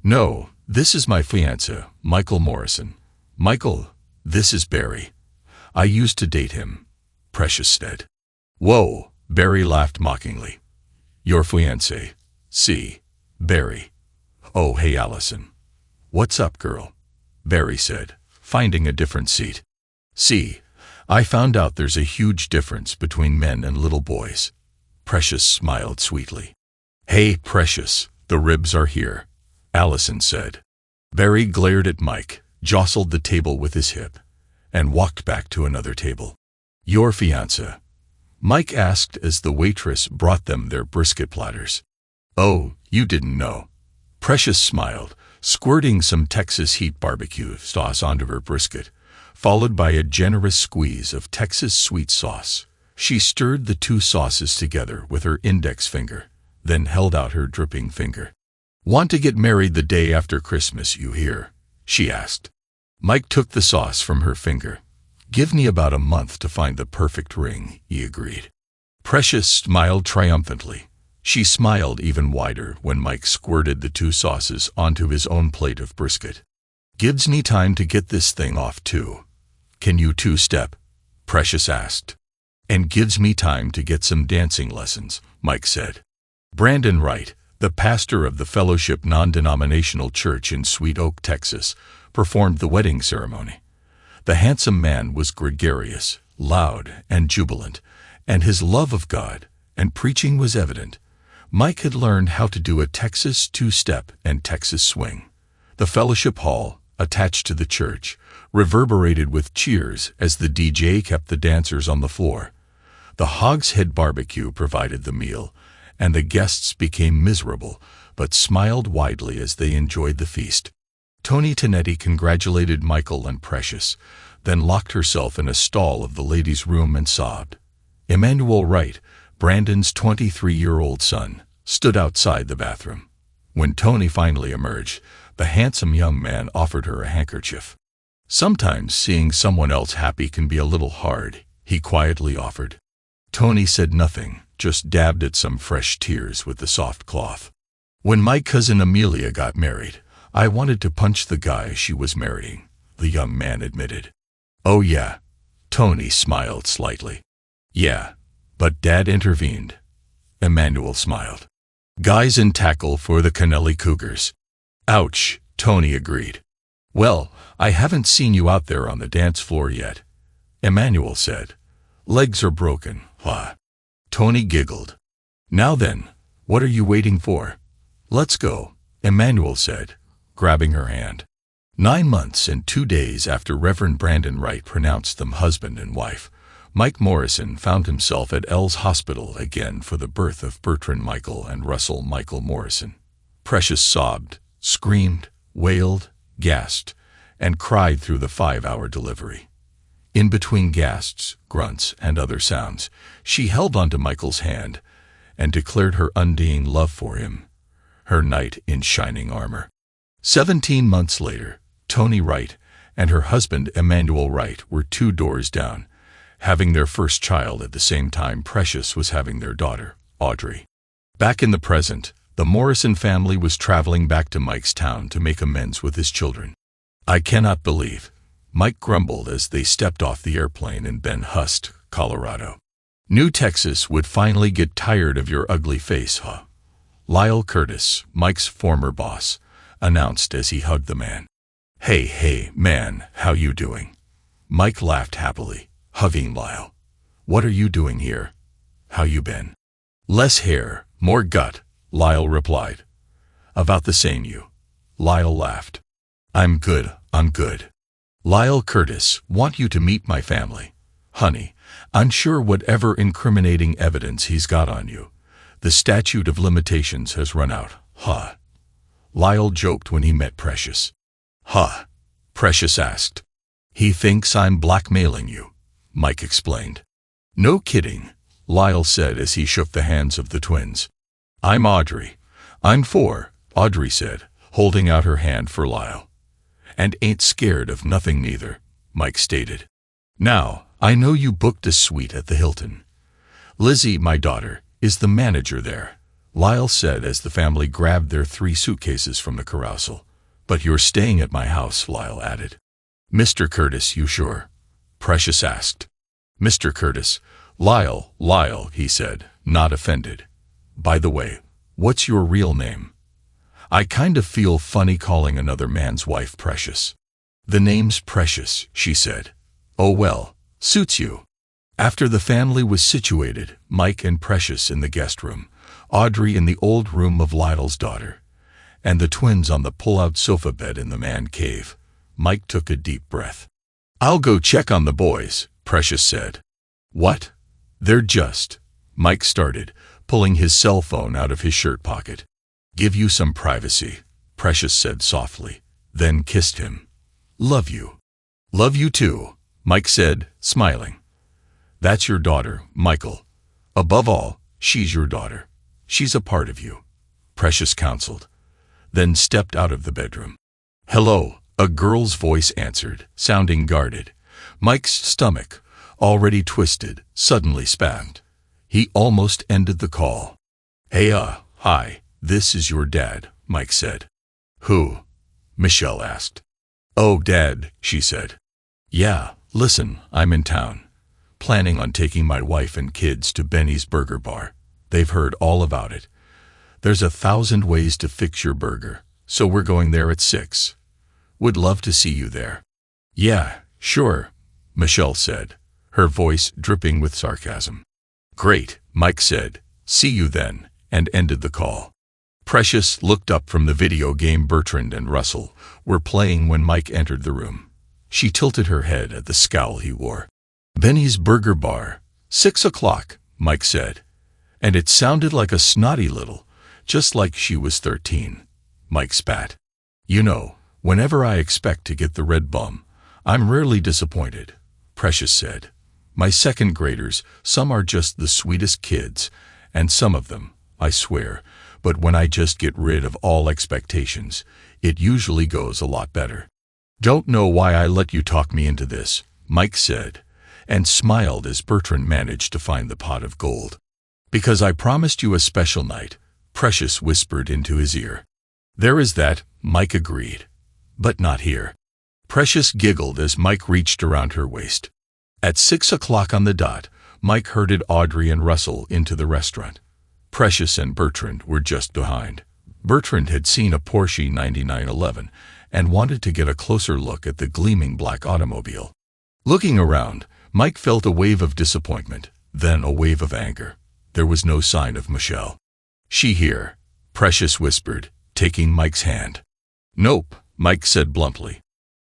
"No, this is my fiancé, Michael Morrison. Michael, this is Barry. I used to date him," Precious said. "Whoa," Barry laughed mockingly. "Your fiancé? See, Barry." "Oh, hey, Allison. What's up, girl?" Barry said, finding a different seat. "See, I found out there's a huge difference between men and little boys." Precious smiled sweetly. "Hey, Precious, the ribs are here," Allison said. Barry glared at Mike, jostled the table with his hip, and walked back to another table. "Your fiancé?" Mike asked as the waitress brought them their brisket platters. "Oh, you didn't know." Precious smiled, squirting some Texas heat barbecue sauce onto her brisket, followed by a generous squeeze of Texas sweet sauce. She stirred the two sauces together with her index finger, then held out her dripping finger. "Want to get married the day after Christmas, you hear?" she asked. Mike took the sauce from her finger. "Give me about a month to find the perfect ring," he agreed. Precious smiled triumphantly. She smiled even wider when Mike squirted the 2 sauces onto his own plate of brisket. "Gives me time to get this thing off too. Can you 2-step?" Precious asked. "And gives me time to get some dancing lessons," Mike said. Brandon Wright, the pastor of the Fellowship Non-Denominational Church in Sweet Oak, Texas, performed the wedding ceremony. The handsome man was gregarious, loud, and jubilant, and his love of God and preaching was evident. Mike had learned how to do a Texas 2-step and Texas swing. The fellowship hall, attached to the church, reverberated with cheers as the DJ kept the dancers on the floor. The Hog's Head barbecue provided the meal, and the guests became miserable, but smiled widely as they enjoyed the feast. Toni Tonetti congratulated Michael and Precious, then locked herself in a stall of the ladies' room and sobbed. Emmanuel Wright, Brandon's 23-year-old son, stood outside the bathroom. When Toni finally emerged, the handsome young man offered her a handkerchief. "Sometimes seeing someone else happy can be a little hard," he quietly offered. Toni said nothing, just dabbed at some fresh tears with the soft cloth. "When my cousin Amelia got married, I wanted to punch the guy she was marrying," the young man admitted. "Oh yeah?" Toni smiled slightly. "Yeah, but Dad intervened." Emmanuel smiled. "Guys in tackle for the Kennelly Cougars." "Ouch," Toni agreed. "Well, I haven't seen you out there on the dance floor yet," Emmanuel said. "Legs are broken, huh?" Toni giggled. "Now then, what are you waiting for? Let's go," Emmanuel said, grabbing her hand. 9 months and 2 days after Reverend Brandon Wright pronounced them husband and wife, Mike Morrison found himself at L's hospital again for the birth of Bertrand Michael and Russell Michael Morrison. Precious sobbed, screamed, wailed, gasped, and cried through the 5-hour delivery. In between gasps, grunts, and other sounds, she held onto Michael's hand and declared her undying love for him, her knight in shining armor. 17 months later, Toni Wright and her husband Emmanuel Wright were 2 doors down, having their first child at the same time Precious was having their daughter, Audrey. Back in the present, the Morrison family was traveling back to Mike's town to make amends with his children. "I cannot believe," Mike grumbled as they stepped off the airplane in Ben Hust, Colorado. "New Texas would finally get tired of your ugly face, huh?" Lyle Curtis, Mike's former boss, announced as he hugged the man. Hey, man, how you doing?" Mike laughed happily, hugging Lyle. "What are you doing here? How you been?" "Less hair, more gut," Lyle replied. "About the same you." Lyle laughed. I'm good. Lyle Curtis, want you to meet my family. Honey, I'm sure whatever incriminating evidence he's got on you, the statute of limitations has run out, huh?" Lyle joked when he met Precious. "Huh?" Precious asked. "He thinks I'm blackmailing you," Mike explained. "No kidding," Lyle said as he shook the hands of the twins. "I'm Audrey." "I'm 4, Audrey said, holding out her hand for Lyle. "And ain't scared of nothing neither," Mike stated. "Now, I know you booked a suite at the Hilton. Lizzie, my daughter, is the manager there," Lyle said as the family grabbed their 3 suitcases from the carousel. "But you're staying at my house," Lyle added. "Mr. Curtis, you sure?" Precious asked. "Mr. Curtis, Lyle, he said, not offended. "By the way, what's your real name?" "I kind of feel funny calling another man's wife Precious." "The name's Precious," she said. "Oh well, suits you." After the family was situated, Mike and Precious in the guest room, Audrey in the old room of Lytle's daughter, and the twins on the pull-out sofa bed in the man cave, Mike took a deep breath. "I'll go check on the boys," Precious said. "What?" "They're just," Mike started, pulling his cell phone out of his shirt pocket. "Give you some privacy," Precious said softly, then kissed him. "Love you." "Love you too," Mike said, smiling. "That's your daughter, Michael. Above all, she's your daughter. She's a part of you," Precious counseled, then stepped out of the bedroom. "Hello," a girl's voice answered, sounding guarded. Mike's stomach, already twisted, suddenly spasmed. He almost ended the call. Hey, hi, this is your dad, Mike said. Who? Michelle asked. Oh, Dad, she said. Yeah, listen, I'm in town. Planning on taking my wife and kids to Benny's Burger Bar. They've heard all about it. There's 1,000 ways to fix your burger, so we're going there at 6. Would love to see you there. Yeah, sure, Michelle said, her voice dripping with sarcasm. Great, Mike said. See you then, and ended the call. Precious looked up from the video game Bertrand and Russell were playing when Mike entered the room. She tilted her head at the scowl he wore. Benny's Burger Bar, 6 o'clock, Mike said. And it sounded like a snotty little, just like she was 13. Mike spat. You know, whenever I expect to get the red bum, I'm rarely disappointed, Precious said. My second graders, some are just the sweetest kids, and some of them, I swear, but when I just get rid of all expectations, it usually goes a lot better. Don't know why I let you talk me into this, Mike said, and smiled as Bertrand managed to find the pot of gold. Because I promised you a special night, Precious whispered into his ear. There is that, Mike agreed. But not here. Precious giggled as Mike reached around her waist. At 6 o'clock on the dot, Mike herded Audrey and Russell into the restaurant. Precious and Bertrand were just behind. Bertrand had seen a Porsche 9911 and wanted to get a closer look at the gleaming black automobile. Looking around, Mike felt a wave of disappointment, then a wave of anger. There was no sign of Michelle. She here, Precious whispered, taking Mike's hand. Nope, Mike said bluntly.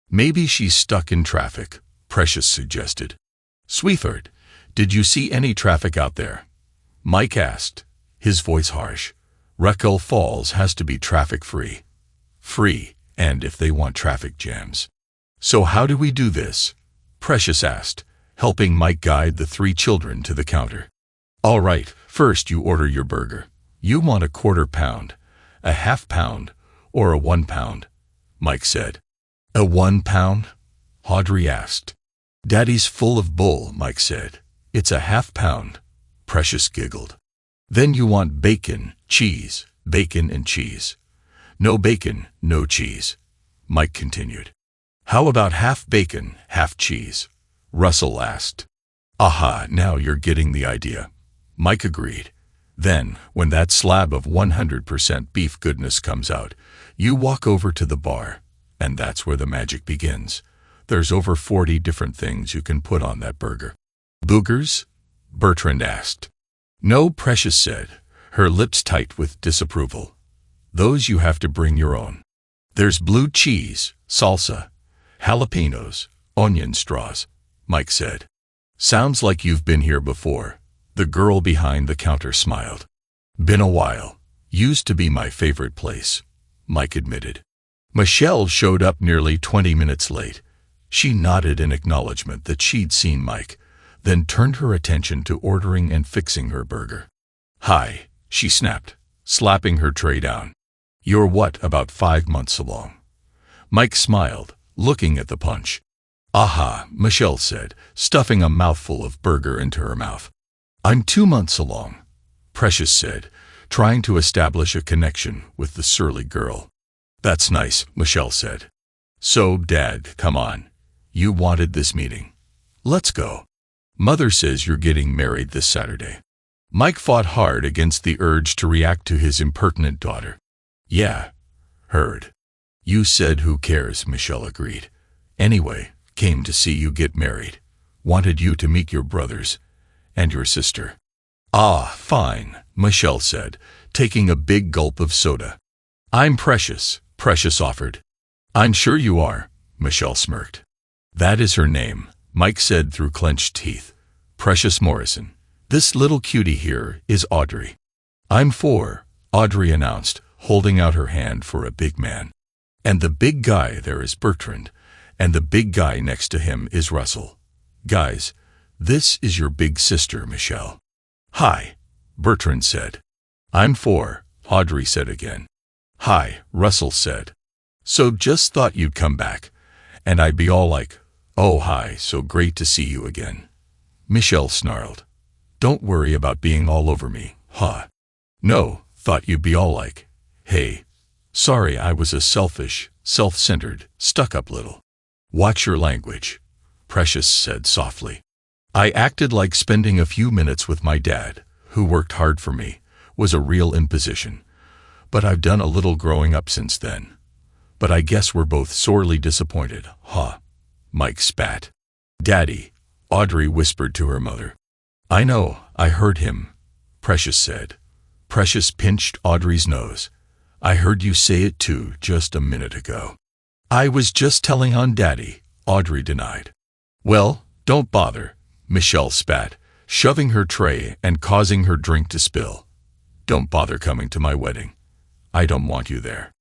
Maybe she's stuck in traffic, Precious suggested. Sweetheart, did you see any traffic out there? Mike asked, his voice harsh. Raquel Falls has to be traffic-free. Free, and if they want traffic jams. So how do we do this? Precious asked, helping Mike guide the 3 children to the counter. All right, first you order your burger. You want a 1/4 pound, a 1/2 pound, or a 1 pound? Mike said. A 1 pound? Audrey asked. Daddy's full of bull, Mike said. It's a 1/2 pound. Precious giggled. Then you want bacon, cheese, bacon and cheese. No bacon, no cheese. Mike continued. How about 1/2 bacon, 1/2 cheese? Russell asked. Aha, now you're getting the idea. Mike agreed. Then, when that slab of 100% beef goodness comes out, you walk over to the bar, and that's where the magic begins. There's over 40 different things you can put on that burger. Boogers? Bertrand asked. No, Precious said, her lips tight with disapproval. Those you have to bring your own. There's blue cheese, salsa, jalapenos, onion straws, Mike said. Sounds like you've been here before. The girl behind the counter smiled. Been a while. Used to be my favorite place, Mike admitted. Michelle showed up nearly 20 minutes late. She nodded in acknowledgement that she'd seen Mike, then turned her attention to ordering and fixing her burger. Hi, she snapped, slapping her tray down. You're what, about 5 months along? Mike smiled, looking at the punch. Aha, Michelle said, stuffing a mouthful of burger into her mouth. I'm 2 months along, Precious said, trying to establish a connection with the surly girl. That's nice, Michelle said. So, Dad, come on. You wanted this meeting. Let's go. Mother says you're getting married this Saturday. Mike fought hard against the urge to react to his impertinent daughter. Yeah, heard. You said who cares, Michelle agreed. Anyway, came to see you get married. Wanted you to meet your brothers and your sister. Ah, fine, Michelle said, taking a big gulp of soda. I'm Precious, Precious offered. I'm sure you are, Michelle smirked. That is her name, Mike said through clenched teeth. Precious Morrison. This little cutie here is Audrey. I'm 4, Audrey announced, holding out her hand for a big man. And the big guy there is Bertrand, and the big guy next to him is Russell. Guys, this is your big sister, Michelle. Hi, Bertrand said. I'm 4, Audrey said again. Hi, Russell said. So just thought you'd come back, and I'd be all like, oh hi, so great to see you again. Michelle snarled. Don't worry about being all over me, huh? No, thought you'd be all like, hey, sorry I was a selfish, self-centered, stuck-up little. Watch your language, Precious said softly. I acted like spending a few minutes with my dad, who worked hard for me, was a real imposition. But I've done a little growing up since then. But I guess we're both sorely disappointed, huh? Mike spat. Daddy, Audrey whispered to her mother. I know, I heard him, Precious said. Precious pinched Audrey's nose. I heard you say it too just a minute ago. I was just telling on Daddy, Audrey denied. Well, don't bother, Michelle spat, shoving her tray and causing her drink to spill. Don't bother coming to my wedding. I don't want you there.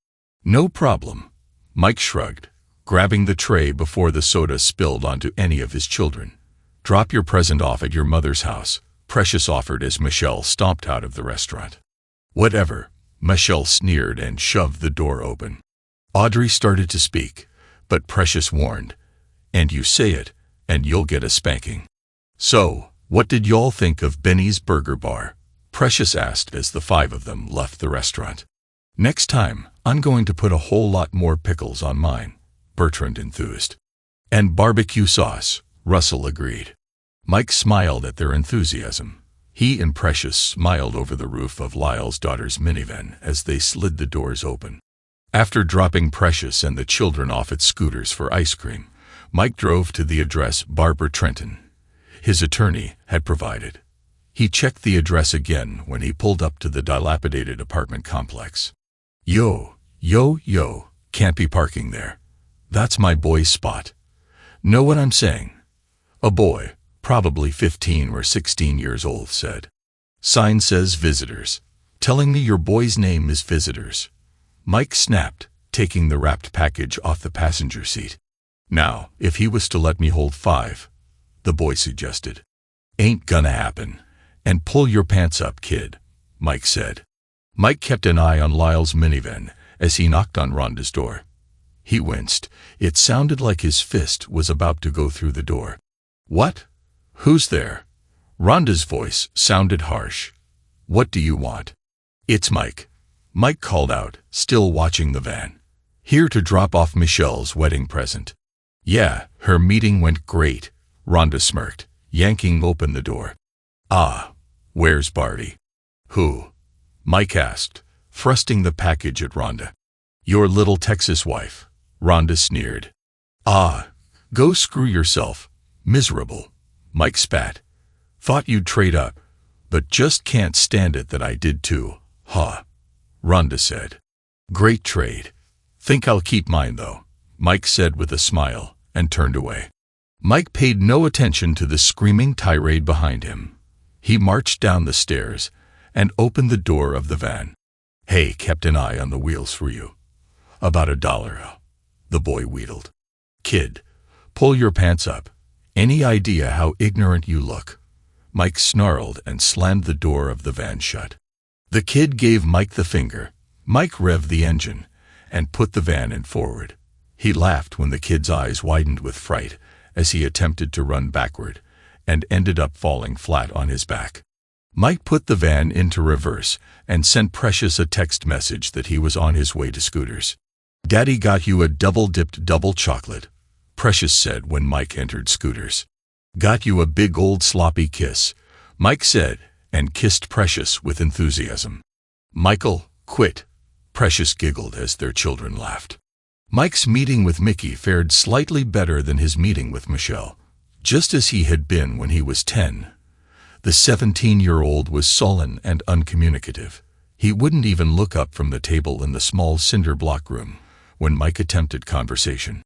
No problem, Mike shrugged, grabbing the tray before the soda spilled onto any of his children. Drop your present off at your mother's house, Precious offered as Michelle stomped out of the restaurant. Whatever, Michelle sneered and shoved the door open. Audrey started to speak, but Precious warned, and you say it, and you'll get a spanking. So, what did y'all think of Benny's Burger Bar? Precious asked as the five of them left the restaurant. Next time, I'm going to put a whole lot more pickles on mine, Bertrand enthused. And barbecue sauce, Russell agreed. Mike smiled at their enthusiasm. He and Precious smiled over the roof of Lyle's daughter's minivan as they slid the doors open. After dropping Precious and the children off at Scooters for ice cream, Mike drove to the address Barbara Trenton, his attorney, had provided. He checked the address again when he pulled up to the dilapidated apartment complex. Yo, can't be parking there. That's my boy's spot. Know what I'm saying? A boy, probably 15 or 16 years old, said. Sign says visitors. Telling me your boy's name is Visitors. Mike snapped, taking the wrapped package off the passenger seat. Now, if he was to let me hold 5, the boy suggested. Ain't gonna happen. And pull your pants up, kid, Mike said. Mike kept an eye on Lyle's minivan as he knocked on Rhonda's door. He winced. It sounded like his fist was about to go through the door. What? Who's there? Rhonda's voice sounded harsh. What do you want? It's Mike. Mike called out, still watching the van. Here to drop off Michelle's wedding present. Yeah, her meeting went great, Rhonda smirked, yanking open the door. Ah, where's Barty? Who? Mike asked, thrusting the package at Rhonda. Your little Texas wife, Rhonda sneered. Ah, go screw yourself, miserable, Mike spat. Thought you'd trade up, but just can't stand it that I did too, huh? Rhonda said. Great trade. Think I'll keep mine though, Mike said with a smile, and turned away. Mike paid no attention to the screaming tirade behind him. He marched down the stairs and opened the door of the van. Hey, kept an eye on the wheels for you. About $1, the boy wheedled. Kid, pull your pants up. Any idea how ignorant you look? Mike snarled and slammed the door of the van shut. The kid gave Mike the finger. Mike revved the engine and put the van in forward. He laughed when the kid's eyes widened with fright as he attempted to run backward and ended up falling flat on his back. Mike put the van into reverse and sent Precious a text message that he was on his way to Scooters. Daddy got you a double-dipped double chocolate, Precious said when Mike entered Scooters. Got you a big old sloppy kiss, Mike said, and kissed Precious with enthusiasm. Michael, quit, Precious giggled as their children laughed. Mike's meeting with Mickey fared slightly better than his meeting with Michelle. Just as he had been when he was 10, the 17-year-old was sullen and uncommunicative. He wouldn't even look up from the table in the small cinder block room when Mike attempted conversation.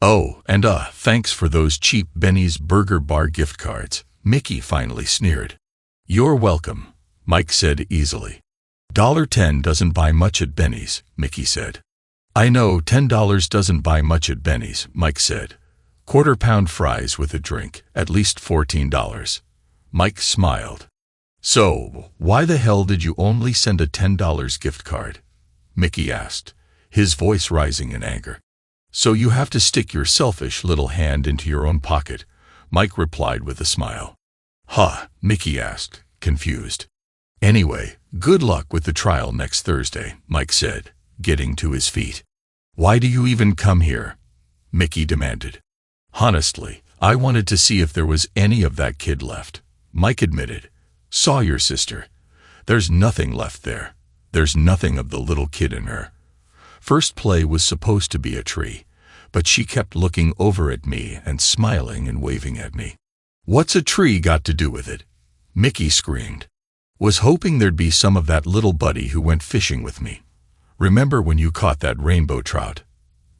Oh, and thanks for those cheap Benny's Burger Bar gift cards, Mickey finally sneered. You're welcome, Mike said easily. $10 doesn't buy much at Benny's, Mickey said. I know $10 doesn't buy much at Benny's, Mike said. Quarter-pound fries with a drink, at least $14. Mike smiled. So, why the hell did you only send a $10 gift card? Mickey asked, his voice rising in anger. So you have to stick your selfish little hand into your own pocket, Mike replied with a smile. Huh, Mickey asked, confused. Anyway, good luck with the trial next Thursday, Mike said, getting to his feet. Why do you even come here? Mickey demanded. Honestly, I wanted to see if there was any of that kid left, Mike admitted. Saw your sister. There's nothing left there. There's nothing of the little kid in her. First play was supposed to be a tree, but she kept looking over at me and smiling and waving at me. What's a tree got to do with it? Mickey screamed. Was hoping there'd be some of that little buddy who went fishing with me. Remember when you caught that rainbow trout?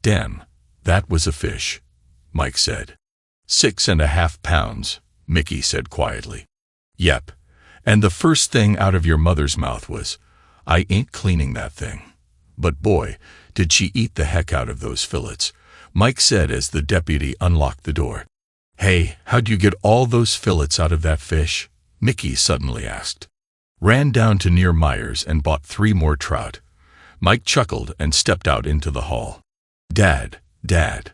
Damn, that was a fish, Mike said. 6.5 pounds, Mickey said quietly. Yep, and the first thing out of your mother's mouth was, I ain't cleaning that thing. But boy, did she eat the heck out of those fillets, Mike said as the deputy unlocked the door. Hey, how'd you get all those fillets out of that fish? Mickey suddenly asked. Ran down to near Myers and bought 3 more trout. Mike chuckled and stepped out into the hall. Dad, Dad,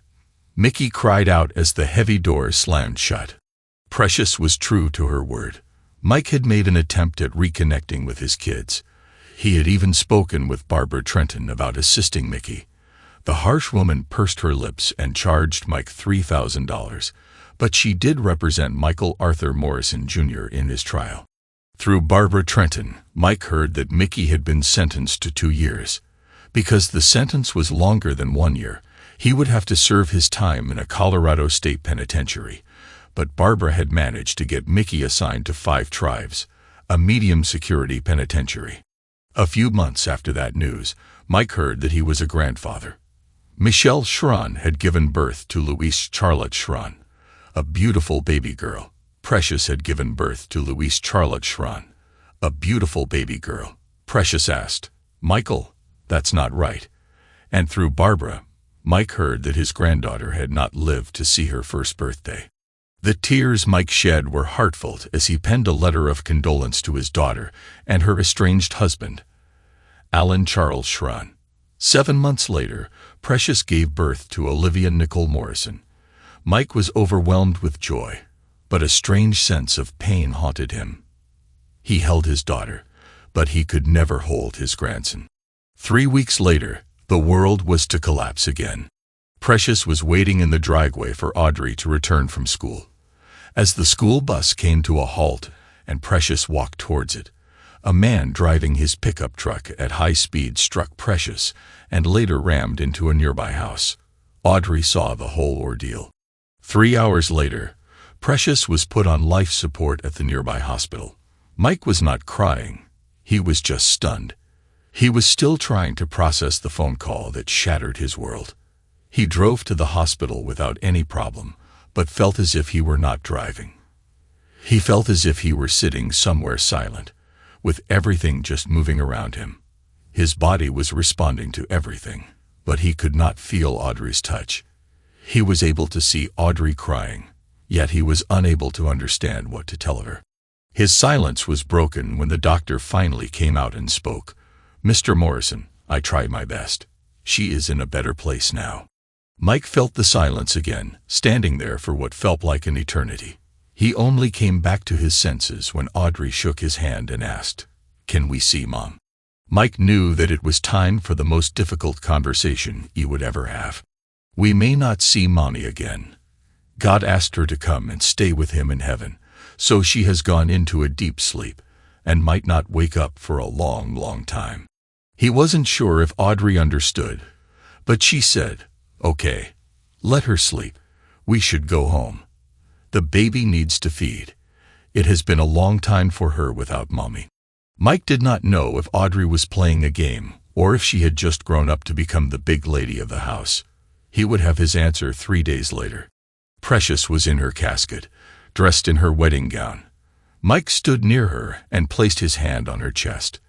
Mickey cried out as the heavy door slammed shut. Precious was true to her word. Mike had made an attempt at reconnecting with his kids. He had even spoken with Barbara Trenton about assisting Mickey. The harsh woman pursed her lips and charged Mike $3,000, but she did represent Michael Arthur Morrison Jr. in his trial. Through Barbara Trenton, Mike heard that Mickey had been sentenced to 2 years. Because the sentence was longer than 1 year, he would have to serve his time in a Colorado state penitentiary. But Barbara had managed to get Mickey assigned to 5 Tribes, a medium-security penitentiary. A few months after that news, Mike heard that he was a grandfather. Michelle Schron had given birth to Louise Charlotte Schron, a beautiful baby girl. Precious had given birth to Louise Charlotte Schron, a beautiful baby girl. Precious asked, Michael, that's not right. And through Barbara, Mike heard that his granddaughter had not lived to see her first birthday. The tears Mike shed were heartfelt as he penned a letter of condolence to his daughter and her estranged husband, Alan Charles Schron. 7 months later, Precious gave birth to Olivia Nicole Morrison. Mike was overwhelmed with joy, but a strange sense of pain haunted him. He held his daughter, but he could never hold his grandson. 3 weeks later, the world was to collapse again. Precious was waiting in the driveway for Audrey to return from school. As the school bus came to a halt and Precious walked towards it, a man driving his pickup truck at high speed struck Precious and later rammed into a nearby house. Audrey saw the whole ordeal. 3 hours later, Precious was put on life support at the nearby hospital. Mike was not crying. He was just stunned. He was still trying to process the phone call that shattered his world. He drove to the hospital without any problem, but felt as if he were not driving. He felt as if he were sitting somewhere silent, with everything just moving around him. His body was responding to everything, but he could not feel Audrey's touch. He was able to see Audrey crying, yet he was unable to understand what to tell her. His silence was broken when the doctor finally came out and spoke. Mr. Morrison, I tried my best. She is in a better place now. Mike felt the silence again, standing there for what felt like an eternity. He only came back to his senses when Audrey shook his hand and asked, Can we see Mom? Mike knew that it was time for the most difficult conversation he would ever have. We may not see Mommy again. God asked her to come and stay with him in heaven, so she has gone into a deep sleep and might not wake up for a long, long time. He wasn't sure if Audrey understood, but she said, Okay, let her sleep. We should go home. The baby needs to feed. It has been a long time for her without Mommy. Mike did not know if Audrey was playing a game or if she had just grown up to become the big lady of the house. He would have his answer 3 days later. Precious was in her casket, dressed in her wedding gown. Mike stood near her and placed his hand on her chest.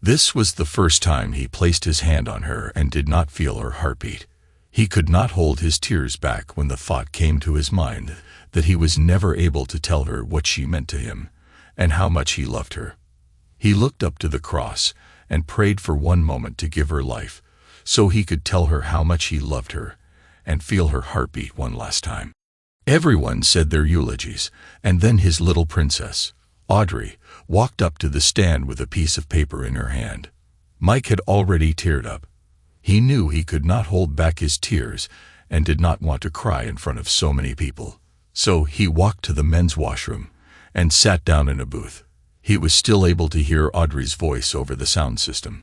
This was the first time he placed his hand on her and did not feel her heartbeat. He could not hold his tears back when the thought came to his mind that he was never able to tell her what she meant to him and how much he loved her. He looked up to the cross and prayed for one moment to give her life so he could tell her how much he loved her and feel her heartbeat one last time. Everyone said their eulogies, and then his little princess, Audrey walked up to the stand with a piece of paper in her hand. Mike had already teared up. He knew he could not hold back his tears and did not want to cry in front of so many people. So he walked to the men's washroom and sat down in a booth. He was still able to hear Audrey's voice over the sound system.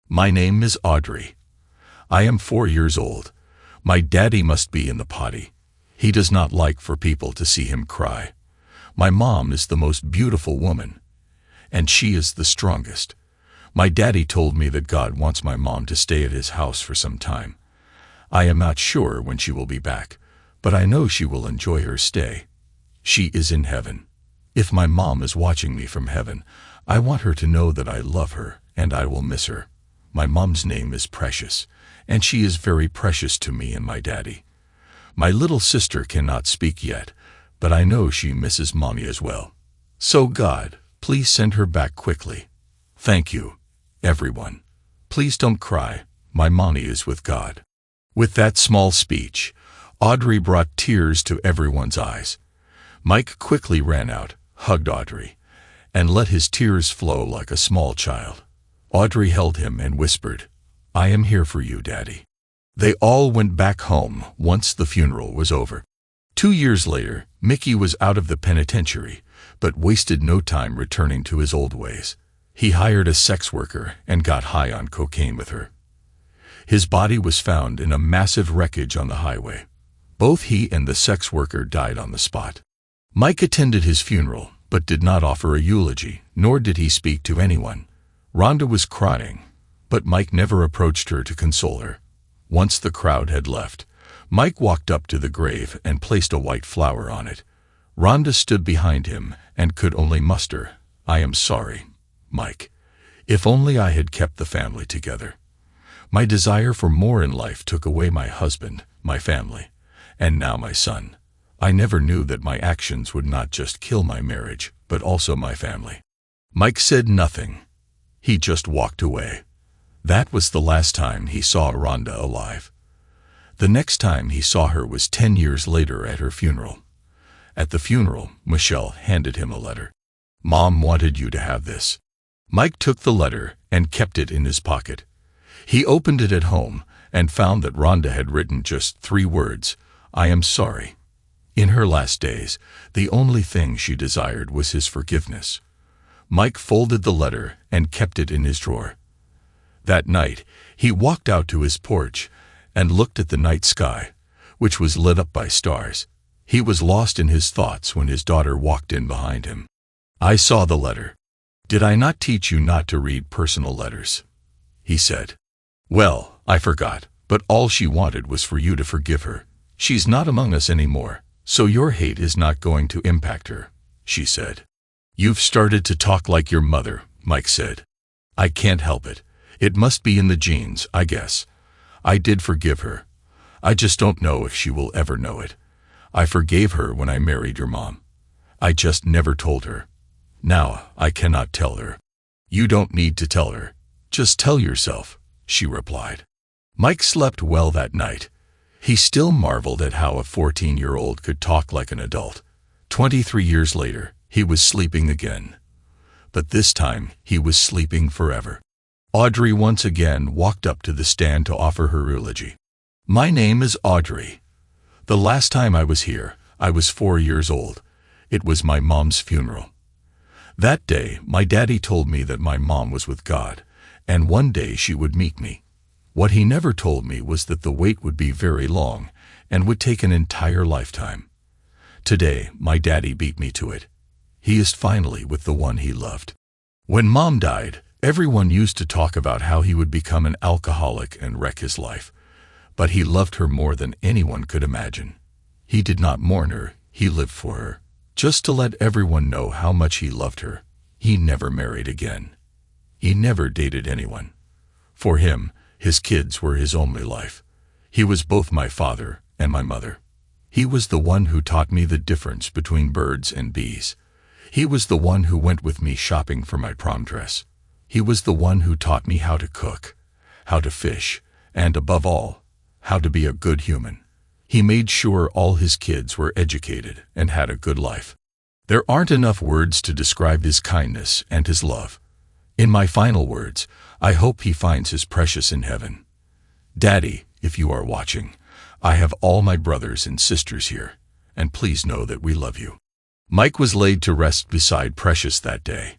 "My name is Audrey. I am 4 years old. My daddy must be in the potty. He does not like for people to see him cry. My mom is the most beautiful woman, and she is the strongest. My daddy told me that God wants my mom to stay at his house for some time. I am not sure when she will be back, but I know she will enjoy her stay. She is in heaven. If my mom is watching me from heaven, I want her to know that I love her and I will miss her. My mom's name is Precious, and she is very precious to me and my daddy. My little sister cannot speak yet, but I know she misses mommy as well. So God, please send her back quickly. Thank you, everyone. Please don't cry. My mommy is with God." With that small speech, Audrey brought tears to everyone's eyes. Mike quickly ran out, hugged Audrey, and let his tears flow like a small child. Audrey held him and whispered, "I am here for you, Daddy." They all went back home once the funeral was over. 2 years later, Mickey was out of the penitentiary, but wasted no time returning to his old ways. He hired a sex worker and got high on cocaine with her. His body was found in a massive wreckage on the highway. Both he and the sex worker died on the spot. Mike attended his funeral, but did not offer a eulogy, nor did he speak to anyone. Rhonda was crying, but Mike never approached her to console her. Once the crowd had left, Mike walked up to the grave and placed a white flower on it. Rhonda stood behind him and could only muster, "I am sorry, Mike. If only I had kept the family together. My desire for more in life took away my husband, my family, and now my son. I never knew that my actions would not just kill my marriage, but also my family." Mike said nothing. He just walked away. That was the last time he saw Rhonda alive. The next time he saw her was 10 years later at her funeral. At the funeral, Michelle handed him a letter. "Mom wanted you to have this." Mike took the letter and kept it in his pocket. He opened it at home and found that Rhonda had written just 3 words, "I am sorry." In her last days, the only thing she desired was his forgiveness. Mike folded the letter and kept it in his drawer. That night, he walked out to his porch and looked at the night sky, which was lit up by stars. He was lost in his thoughts when his daughter walked in behind him. "I saw the letter. Did I not teach you not to read personal letters?" he said. "Well, I forgot, but all she wanted was for you to forgive her. She's not among us anymore, so your hate is not going to impact her," she said. "You've started to talk like your mother," Mike said. "I can't help it. It must be in the genes, I guess. I did forgive her. I just don't know if she will ever know it. I forgave her when I married your mom. I just never told her. Now I cannot tell her." "You don't need to tell her. Just tell yourself," she replied. Mike slept well that night. He still marveled at how a 14-year-old could talk like an adult. 23 years later, he was sleeping again. But this time, he was sleeping forever. Audrey once again walked up to the stand to offer her eulogy. "My name is Audrey. The last time I was here, I was 4 years old. It was my mom's funeral. That day, my daddy told me that my mom was with God, and one day she would meet me. What he never told me was that the wait would be very long and would take an entire lifetime. Today, my daddy beat me to it. He is finally with the one he loved. When Mom died, everyone used to talk about how he would become an alcoholic and wreck his life. But he loved her more than anyone could imagine. He did not mourn her, he lived for her. Just to let everyone know how much he loved her, he never married again. He never dated anyone. For him, his kids were his only life. He was both my father and my mother. He was the one who taught me the difference between birds and bees. He was the one who went with me shopping for my prom dress. He was the one who taught me how to cook, how to fish, and above all, how to be a good human. He made sure all his kids were educated and had a good life. There aren't enough words to describe his kindness and his love. In my final words, I hope he finds his precious in heaven. Daddy, if you are watching, I have all my brothers and sisters here, and please know that we love you. Mike was laid to rest beside Precious that day.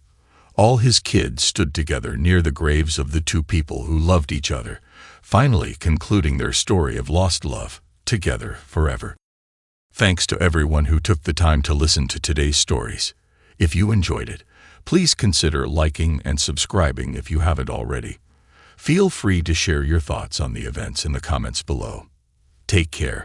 All his kids stood together near the graves of the two people who loved each other, finally concluding their story of lost love, together forever. Thanks to everyone who took the time to listen to today's stories. If you enjoyed it, please consider liking and subscribing if you haven't already. Feel free to share your thoughts on the events in the comments below. Take care.